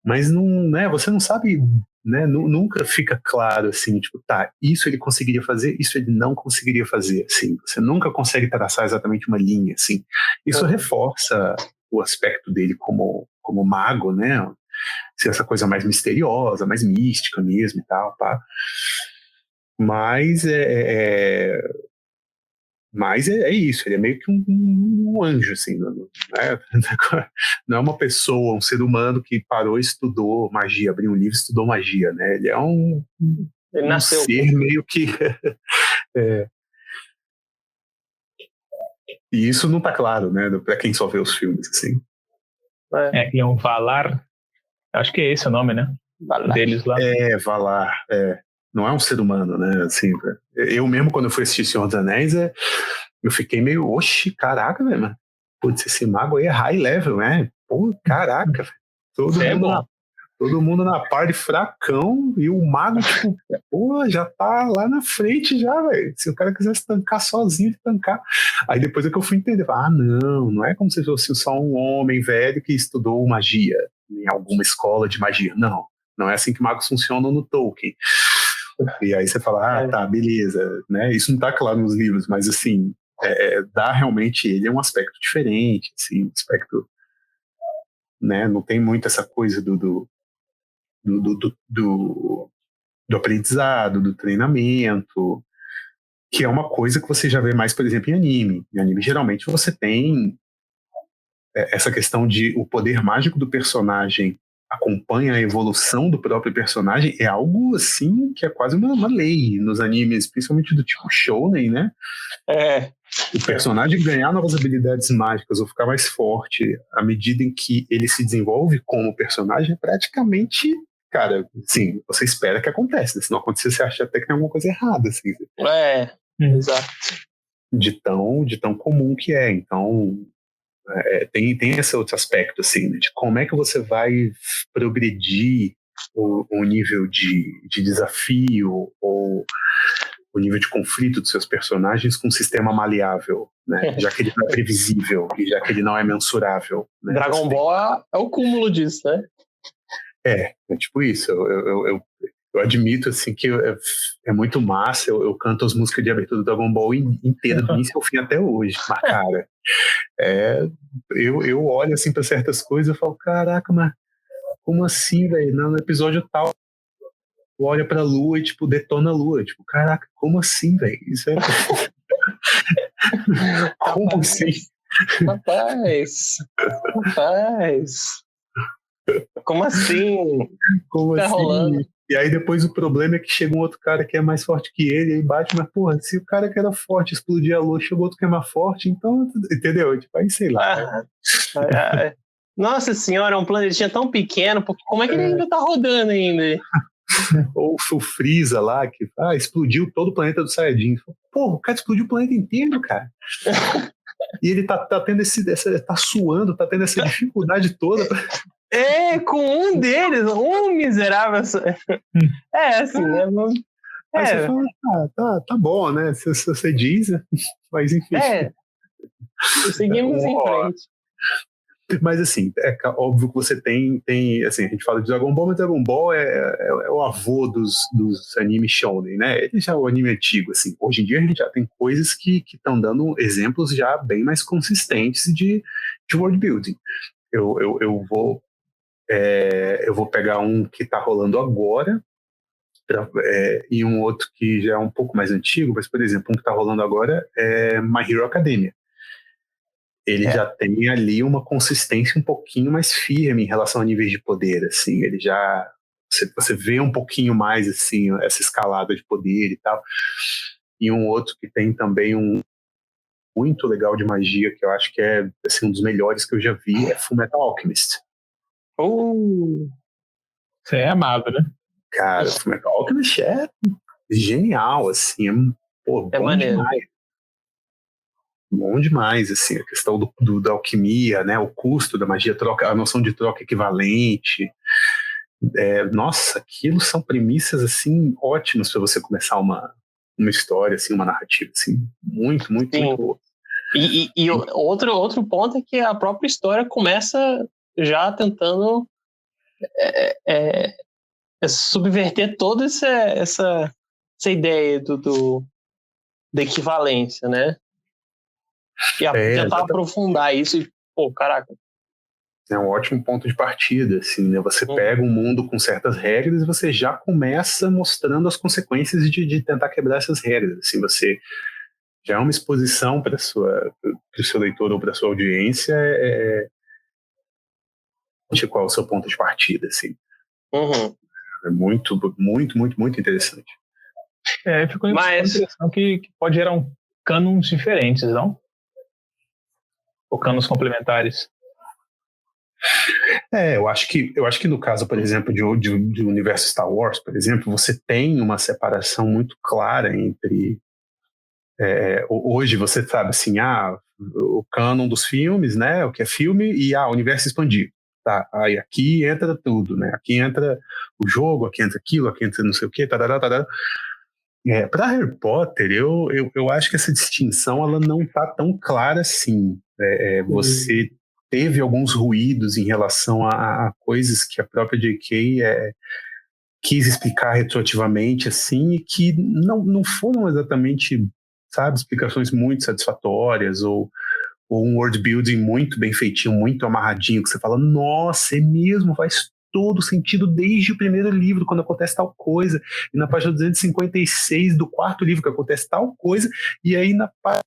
mas não, né, você não sabe, né, nunca fica claro assim, tipo, tá, isso ele conseguiria fazer, isso ele não conseguiria fazer, assim, você nunca consegue traçar exatamente uma linha, assim. Isso reforça o aspecto dele como mago, né, ser essa coisa mais misteriosa, mais mística mesmo e tal, pá. Mas é isso, ele é meio que um anjo, assim, não é uma pessoa, um ser humano que parou e estudou magia, abriu um livro e estudou magia, né? Ele é um ser meio que... E isso não tá claro, né, pra quem só vê os filmes, assim.
E é um Valar, acho que é esse o nome, né?
Valar.
Deles lá.
Valar, não é um ser humano, né, assim, eu mesmo quando eu fui assistir Senhor dos Anéis, eu fiquei meio, oxe, caraca, velho, mano, putz, esse mago aí é high level, né, pô, caraca, todo mundo na party fracão, e o mago, tipo, pô, já tá lá na frente já, velho, se o cara quisesse tancar sozinho, tancar. Aí depois é que eu fui entender, não é como se fosse só um homem velho que estudou magia em alguma escola de magia, não é assim que magos funcionam no Tolkien. E aí você fala, tá, beleza, né? Isso não tá claro nos livros, mas assim, dá realmente ele um aspecto diferente, assim, um aspecto, né? Não tem muito essa coisa do aprendizado, do treinamento, que é uma coisa que você já vê mais, por exemplo, em anime. Em anime, geralmente, você tem essa questão de o poder mágico do personagem acompanha a evolução do próprio personagem, é algo assim que é quase uma lei nos animes, principalmente do tipo shounen, né? O personagem ganhar novas habilidades mágicas ou ficar mais forte à medida em que ele se desenvolve como personagem é praticamente, cara, sim, você espera que aconteça, né? Se não acontecer, você acha até que tem alguma coisa errada, assim.
Exato.
De tão comum que é, então... tem esse outro aspecto, assim, de como é que você vai progredir o nível de desafio ou o nível de conflito dos seus personagens com um sistema maleável, né? Já que ele não é previsível e já que ele não é mensurável. Né?
Dragon Ball é o cúmulo disso, né?
É tipo isso. Eu admito, assim, que é muito massa. Eu canto as músicas de abertura do Dragon Ball inteira, do início ao fim até hoje. Mas, cara, Eu olho assim para certas coisas e falo, caraca, mas como assim, velho? No episódio tal, olha pra lua e, tipo, detona a lua. Tipo, caraca, como assim, velho? Isso é... Como assim?
Rapaz. Como assim?
Como
Tá
assim?
rolando?
E aí depois o problema é que chega um outro cara que é mais forte que ele, e aí bate, mas porra, se o cara que era forte explodir a lua, chegou outro que é mais forte, então, entendeu? Tipo, aí sei lá.
Nossa senhora, é um planetinha tão pequeno, como é que ele ainda tá rodando ainda?
Ou o Freeza lá, que explodiu todo o planeta do Saiyajin. Porra, o cara explodiu o planeta inteiro, cara. E ele tá tendo tá suando, tá tendo essa dificuldade toda.
Com um deles, um miserável. Assim, né?
Aí você fala, tá bom, né? Se você diz, mas enfim.
Seguimos em frente.
Mas assim, é óbvio que você tem assim, a gente fala de Dragon Ball, mas Dragon Ball é o avô dos animes shonen, né? Ele já é o anime antigo, assim. Hoje em dia a gente já tem coisas que estão dando exemplos já bem mais consistentes de world building. Eu vou pegar um que está rolando agora, e um outro que já é um pouco mais antigo, mas, por exemplo, um que está rolando agora é My Hero Academia. Ele já tem ali uma consistência um pouquinho mais firme em relação a níveis de poder, assim, ele já... Você vê um pouquinho mais, assim, essa escalada de poder e tal. E um outro que tem também um muito legal de magia, que eu acho que é assim, um dos melhores que eu já vi, é Fullmetal Alchemist.
Você é amado, né?
Cara, o Fullmetal Alchemist é genial, assim, bom
maneiro.
Demais. Bom demais, assim, a questão da alquimia, né, o custo da magia, a noção de troca equivalente. Nossa, aquilo são premissas, assim, ótimas para você começar uma história, assim, uma narrativa, assim, muito, muito,
Sim.
muito boa.
E outro ponto é que a própria história começa já tentando subverter toda essa ideia da equivalência, né? E tentar aprofundar isso e, caraca.
É um ótimo ponto de partida, assim, né? Você pega um mundo com certas regras e você já começa mostrando as consequências de tentar quebrar essas regras, assim, você já é uma exposição para o seu leitor ou para sua audiência, qual é o seu ponto de partida, assim. É muito, muito, muito, muito interessante.
Ficou uma impressão que pode gerar cânons diferentes, não? Ou cânons complementares.
Eu acho que no caso, por exemplo, de universo Star Wars, por exemplo, você tem uma separação muito clara entre... hoje você sabe assim, o cânon dos filmes, né, o que é filme, e o universo expandido. Tá, aí aqui entra tudo, né? Aqui entra o jogo, aqui entra aquilo, aqui entra não sei o quê, tarará. Para Harry Potter, eu acho que essa distinção ela não tá tão clara assim. Você teve alguns ruídos em relação a coisas que a própria J.K. Quis explicar retroativamente, assim, e que não foram exatamente, sabe, explicações muito satisfatórias, ou um world building muito bem feitinho, muito amarradinho, que você fala, nossa, é mesmo, faz todo sentido desde o primeiro livro, quando acontece tal coisa, e na página 256 do quarto livro que acontece tal coisa, e aí na página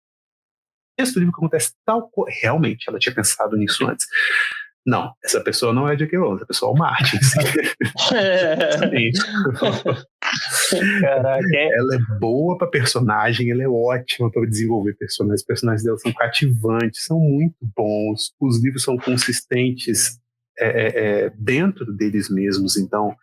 do sexto livro que acontece tal coisa. Realmente, ela tinha pensado nisso antes. Não, essa pessoa não é J.K. Rowling, essa pessoa é o Martin.
Caraca,
Ela é boa para personagem, ela é ótima para desenvolver personagens. Os personagens dela são cativantes, são muito bons, os livros são consistentes dentro deles mesmos. Então,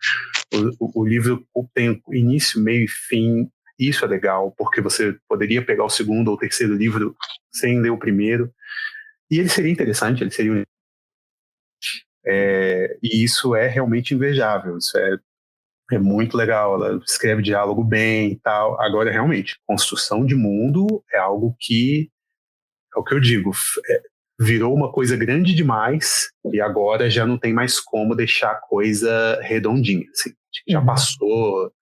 o livro tem início, meio e fim. Isso é legal, porque você poderia pegar o segundo ou terceiro livro sem ler o primeiro, e ele seria interessante, ele seria e isso é realmente invejável, isso é muito legal, ela escreve diálogo bem e tal. Agora, realmente, construção de mundo é algo que, é o que eu digo, virou uma coisa grande demais e agora já não tem mais como deixar a coisa redondinha, assim. Já passou,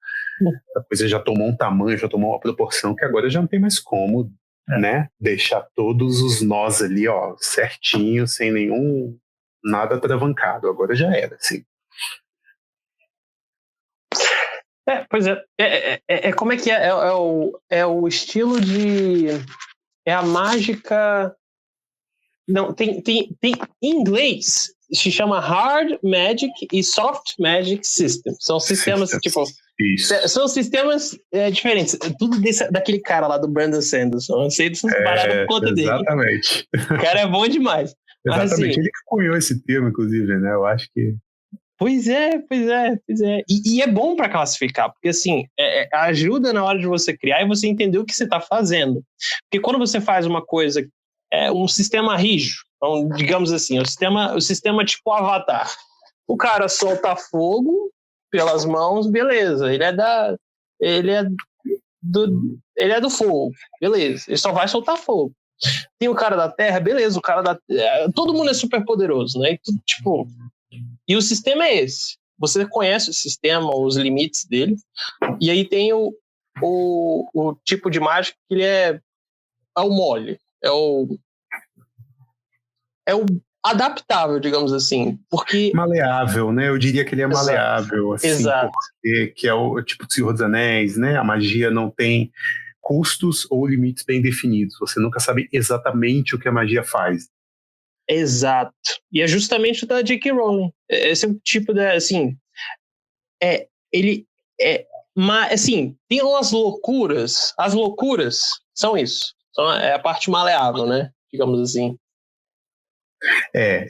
a coisa já tomou um tamanho, já tomou uma proporção que agora já não tem mais como né? Deixar todos os nós ali, ó, certinho, sem nenhum nada travancado. Agora já era, assim.
Pois é. Como é que é? É o estilo de... É a mágica... Não, tem em inglês se chama Hard Magic e Soft Magic System. São sistemas, tipo...
Isso.
São sistemas diferentes. Tudo daquele cara lá do Brandon Sanderson. Eu sei dessas paradas por conta dele.
Exatamente.
O cara é bom demais.
Exatamente.
Mas, assim,
ele que cunhou esse termo, inclusive, né? Eu acho que...
Pois é. E é bom para classificar, porque assim, ajuda na hora de você criar e você entender o que você está fazendo. Porque quando você faz uma coisa, um sistema rígido, então, digamos assim, o sistema tipo Avatar. O cara solta fogo pelas mãos, beleza. Ele é do fogo, beleza. Ele só vai soltar fogo. Tem o cara da terra, beleza. Todo mundo é super poderoso, né? Tipo... E o sistema é esse. Você conhece o sistema, os limites dele. E aí tem o tipo de mágica que ele é o mole. É o adaptável, digamos assim. Porque...
Maleável, né? Eu diria que ele é maleável, assim.
Exato.
Porque, que é o tipo do Senhor dos Anéis, né? A magia não tem custos ou limites bem definidos. Você nunca sabe exatamente o que a magia faz.
Exato. E é justamente o da J.K. Rowling. Esse é o tipo de, assim... Mas, assim, tem umas loucuras. As loucuras são isso. É a parte maleável, né? Digamos assim.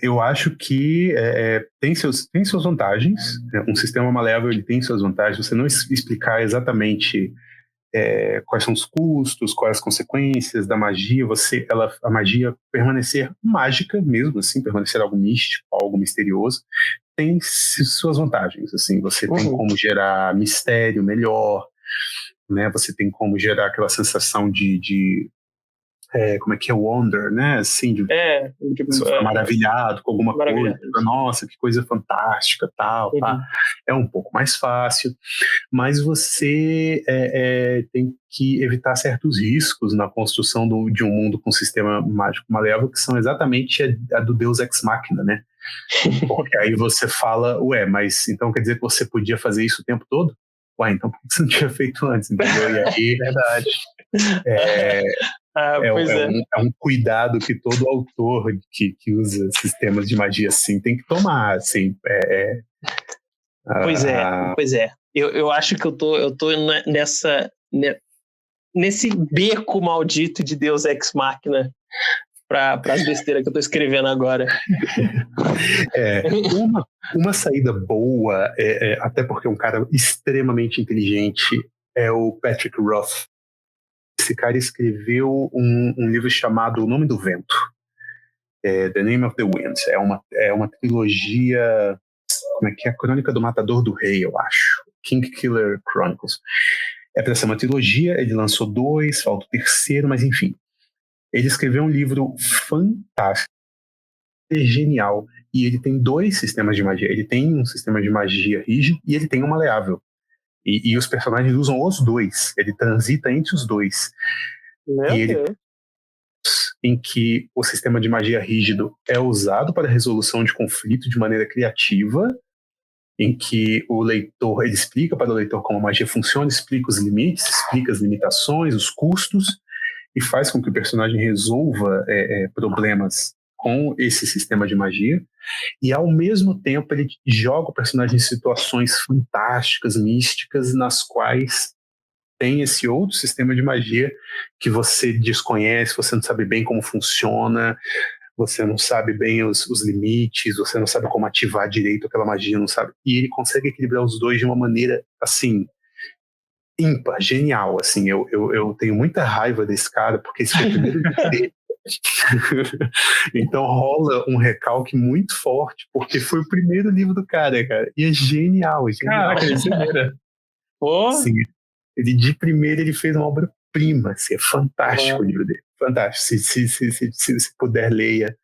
Eu acho que tem suas vantagens. Um sistema maleável ele tem suas vantagens. Você não explicar exatamente quais são os custos, quais as consequências da magia, a magia permanecer mágica mesmo, assim, permanecer algo místico, algo misterioso, tem suas vantagens. Assim, você tem como gerar mistério melhor, né? Você tem como gerar aquela sensação de como é que é wonder, né? Assim, você fica maravilhado com alguma coisa. Nossa, que coisa fantástica, tal, tá? É um pouco mais fácil, mas você tem que evitar certos riscos na construção de um mundo com sistema mágico maleável, que são exatamente a do Deus Ex Machina, né? Porque aí você fala, mas então quer dizer que você podia fazer isso o tempo todo? Então por que você não tinha feito antes, entendeu? E aí...
Verdade.
É um cuidado que todo autor que usa sistemas de magia assim tem que tomar, assim.
Pois é. Eu acho que eu tô nesse beco maldito de Deus Ex Machina para as besteiras que eu tô escrevendo agora.
Uma saída boa, até porque é um cara extremamente inteligente, é o Patrick Roth. Esse cara escreveu um livro chamado O Nome do Vento, The Name of the Wind. É uma trilogia, como é que é? A Crônica do Matador do Rei, eu acho. King Killer Chronicles. É para ser uma trilogia, ele lançou 2, falta o terceiro, mas enfim. Ele escreveu um livro fantástico, genial, e ele tem 2 sistemas de magia. Ele tem um sistema de magia rígido e ele tem um maleável. E os personagens usam os 2. Ele transita entre os 2. Em que o sistema de magia rígido é usado para a resolução de conflito de maneira criativa, em que o leitor, ele explica para o leitor como a magia funciona, explica os limites, explica as limitações, os custos, e faz com que o personagem resolva problemas com esse sistema de magia, e ao mesmo tempo ele joga o personagem em situações fantásticas, místicas, nas quais tem esse outro sistema de magia que você desconhece, você não sabe bem como funciona, você não sabe bem os limites, você não sabe como ativar direito aquela magia, não sabe. E ele consegue equilibrar os dois de uma maneira, assim, ímpar, genial, assim. Eu tenho muita raiva desse cara, porque esse foi o primeiro livro dele. Então rola um recalque muito forte, porque foi o primeiro livro do cara. E é genial.
Caraca, de primeira.
Sim, de primeira ele fez uma obra-prima, assim, é fantástico o livro dele, fantástico. Se puder, leia.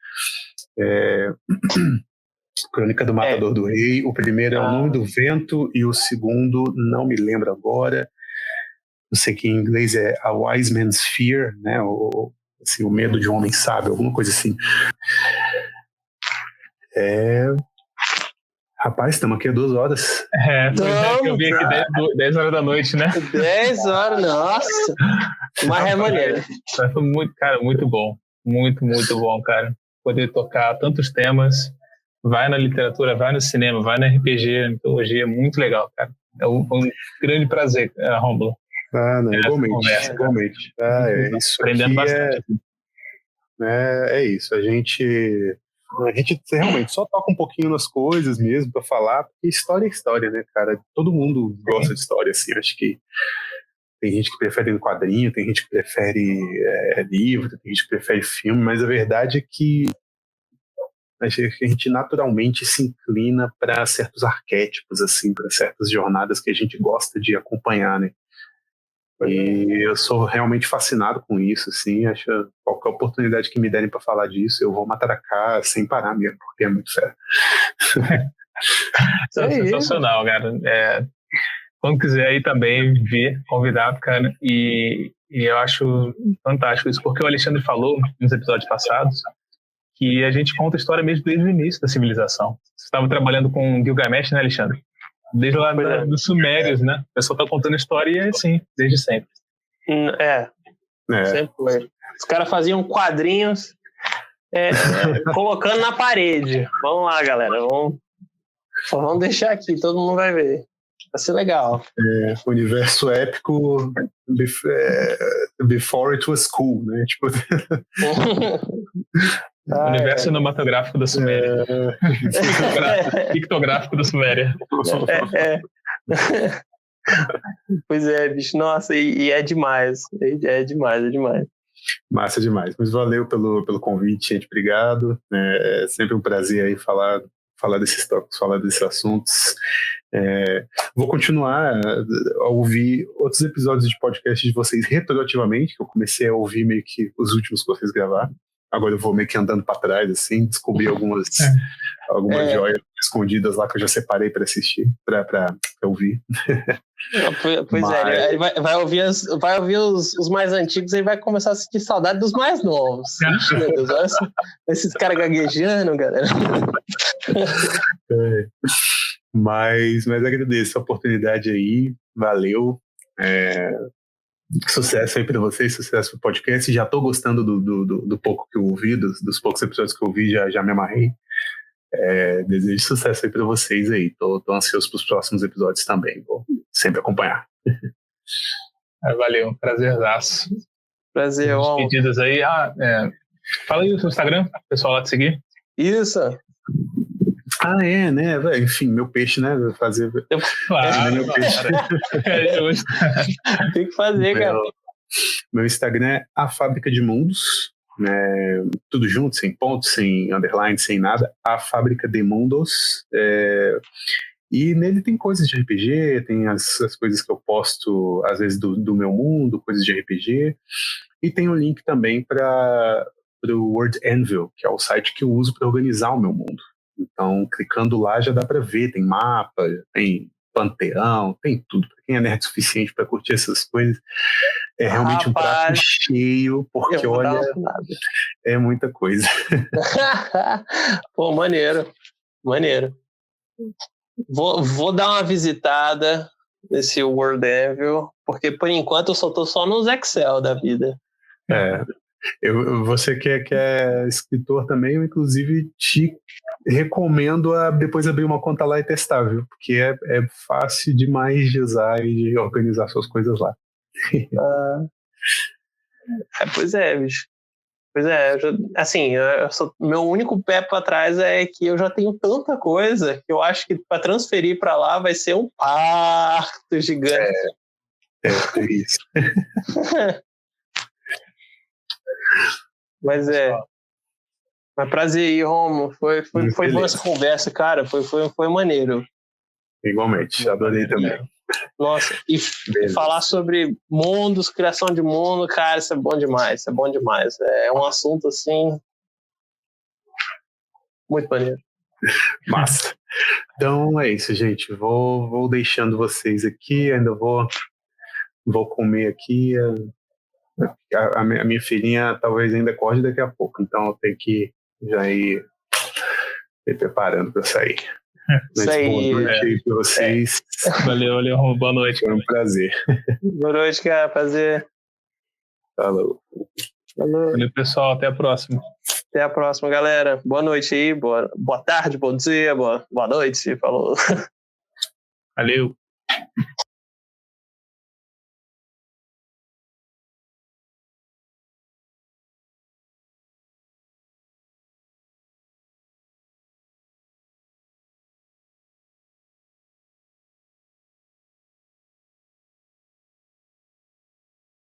Crônica do Matador do Rei. O primeiro é O Nome do Vento e o segundo, não me lembro agora. eu sei que em inglês é A Wise Man's Fear, né? Assim, o medo de um homem sábio, alguma coisa assim. Rapaz, estamos aqui há 2 horas.
Pois é, que eu vi aqui 10 horas da noite, né?
10 horas, nossa. Mas é maneiro.
Foi muito, cara, muito bom. Muito, muito bom, cara. Poder tocar tantos temas. Vai na literatura, vai no cinema, vai na RPG, mitologia, muito legal, cara. É um grande prazer, Rômulo.
Não, igualmente. Isso
aprendendo bastante.
É isso, a gente realmente só toca um pouquinho nas coisas mesmo para falar, porque história é história, né, cara? Todo mundo gosta de história, assim, acho que tem gente que prefere quadrinho, tem gente que prefere livro, tem gente que prefere filme, mas a verdade é que a gente naturalmente se inclina para certos arquétipos, assim, para certas jornadas que a gente gosta de acompanhar, né? E eu sou realmente fascinado com isso, assim, acho qualquer oportunidade que me derem para falar disso, eu vou matracar sem parar mesmo, porque é muito fera.
É sensacional, cara. Quando quiser aí também vir, convidado, cara, e eu acho fantástico isso, porque o Alexandre falou nos episódios passados que a gente conta a história mesmo desde o início da civilização. Você estava trabalhando com Gilgamesh, né, Alexandre? Desde lá dos Sumérios, né? O pessoal tá contando história e é assim, desde sempre.
Sempre foi. Os caras faziam quadrinhos colocando na parede. Vamos lá, galera. Só vamos deixar aqui, todo mundo vai ver. Vai ser legal.
Universo épico before it was cool, né? Tipo...
Universo cinematográfico da Suméria. Pictográfico da Suméria.
Pois é, bicho. Nossa, e é demais. É demais.
Massa demais. Mas valeu pelo convite, gente. Obrigado. É sempre um prazer aí falar desses tópicos, falar desses assuntos. Vou continuar a ouvir outros episódios de podcast de vocês retroativamente, que eu comecei a ouvir meio que os últimos que vocês gravaram. Agora eu vou meio que andando para trás, assim, descobri algumas joias escondidas lá que eu já separei para assistir, para ouvir.
Pois é, ele vai ouvir os mais antigos e vai começar a sentir saudade dos mais novos. Ixi, meu Deus, olha esses caras gaguejando, galera.
Mas agradeço a oportunidade aí, valeu. Sucesso aí para vocês, sucesso pro podcast. Já tô gostando do pouco que eu ouvi, dos poucos episódios que eu ouvi, já me amarrei. Desejo sucesso aí para vocês aí. Tô ansioso pros próximos episódios também. Vou sempre acompanhar.
Valeu, prazerzaço.
Prazer,
Despedidas aí. Fala aí o seu Instagram, o pessoal lá te seguir.
Isso.
Né? Enfim, meu peixe, né? Fazer.
Claro,
meu peixe.
Tem que fazer, cara.
Meu Instagram é A Fábrica de Mundos, né? Tudo junto, sem ponto, sem underline, sem nada. A Fábrica de Mundos. E nele tem coisas de RPG, tem as coisas que eu posto, às vezes, do meu mundo, coisas de RPG. E tem um link também para o Word Anvil, que é o site que eu uso para organizar o meu mundo. Então, clicando lá já dá para ver, tem mapa, tem panteão, tem tudo. Para quem é nerd suficiente para curtir essas coisas, é realmente um prato cheio, porque olha, é muita coisa.
Pô, maneiro. Vou dar uma visitada nesse Word Anvil, porque por enquanto eu só tô só nos Excel da vida.
Você que é escritor também, eu inclusive te recomendo a depois abrir uma conta lá e testar, viu? Porque é fácil demais de usar e de organizar suas coisas lá.
Pois é, bicho. Pois é, meu único pé para trás é que eu já tenho tanta coisa que eu acho que para transferir para lá vai ser um parto gigante.
É isso.
Mas prazer aí, Romo. Foi boa essa conversa, cara. Foi maneiro.
Igualmente, adorei também.
Nossa, e falar sobre mundos, criação de mundo, cara, isso é bom demais. É um assunto, assim, muito maneiro.
Massa. Então é isso, gente. Vou deixando vocês aqui, ainda vou vou comer aqui. A minha filhinha talvez ainda acorde daqui a pouco, então eu tenho que já ir me preparando para sair.
Isso aí.
Boa noite aí para vocês.
Valeu, boa noite.
Foi um prazer.
Boa noite, cara. Prazer.
Falou.
Valeu, pessoal. Até a próxima.
Até a próxima, galera. Boa noite aí. Boa tarde, bom dia, boa noite. Falou.
Valeu.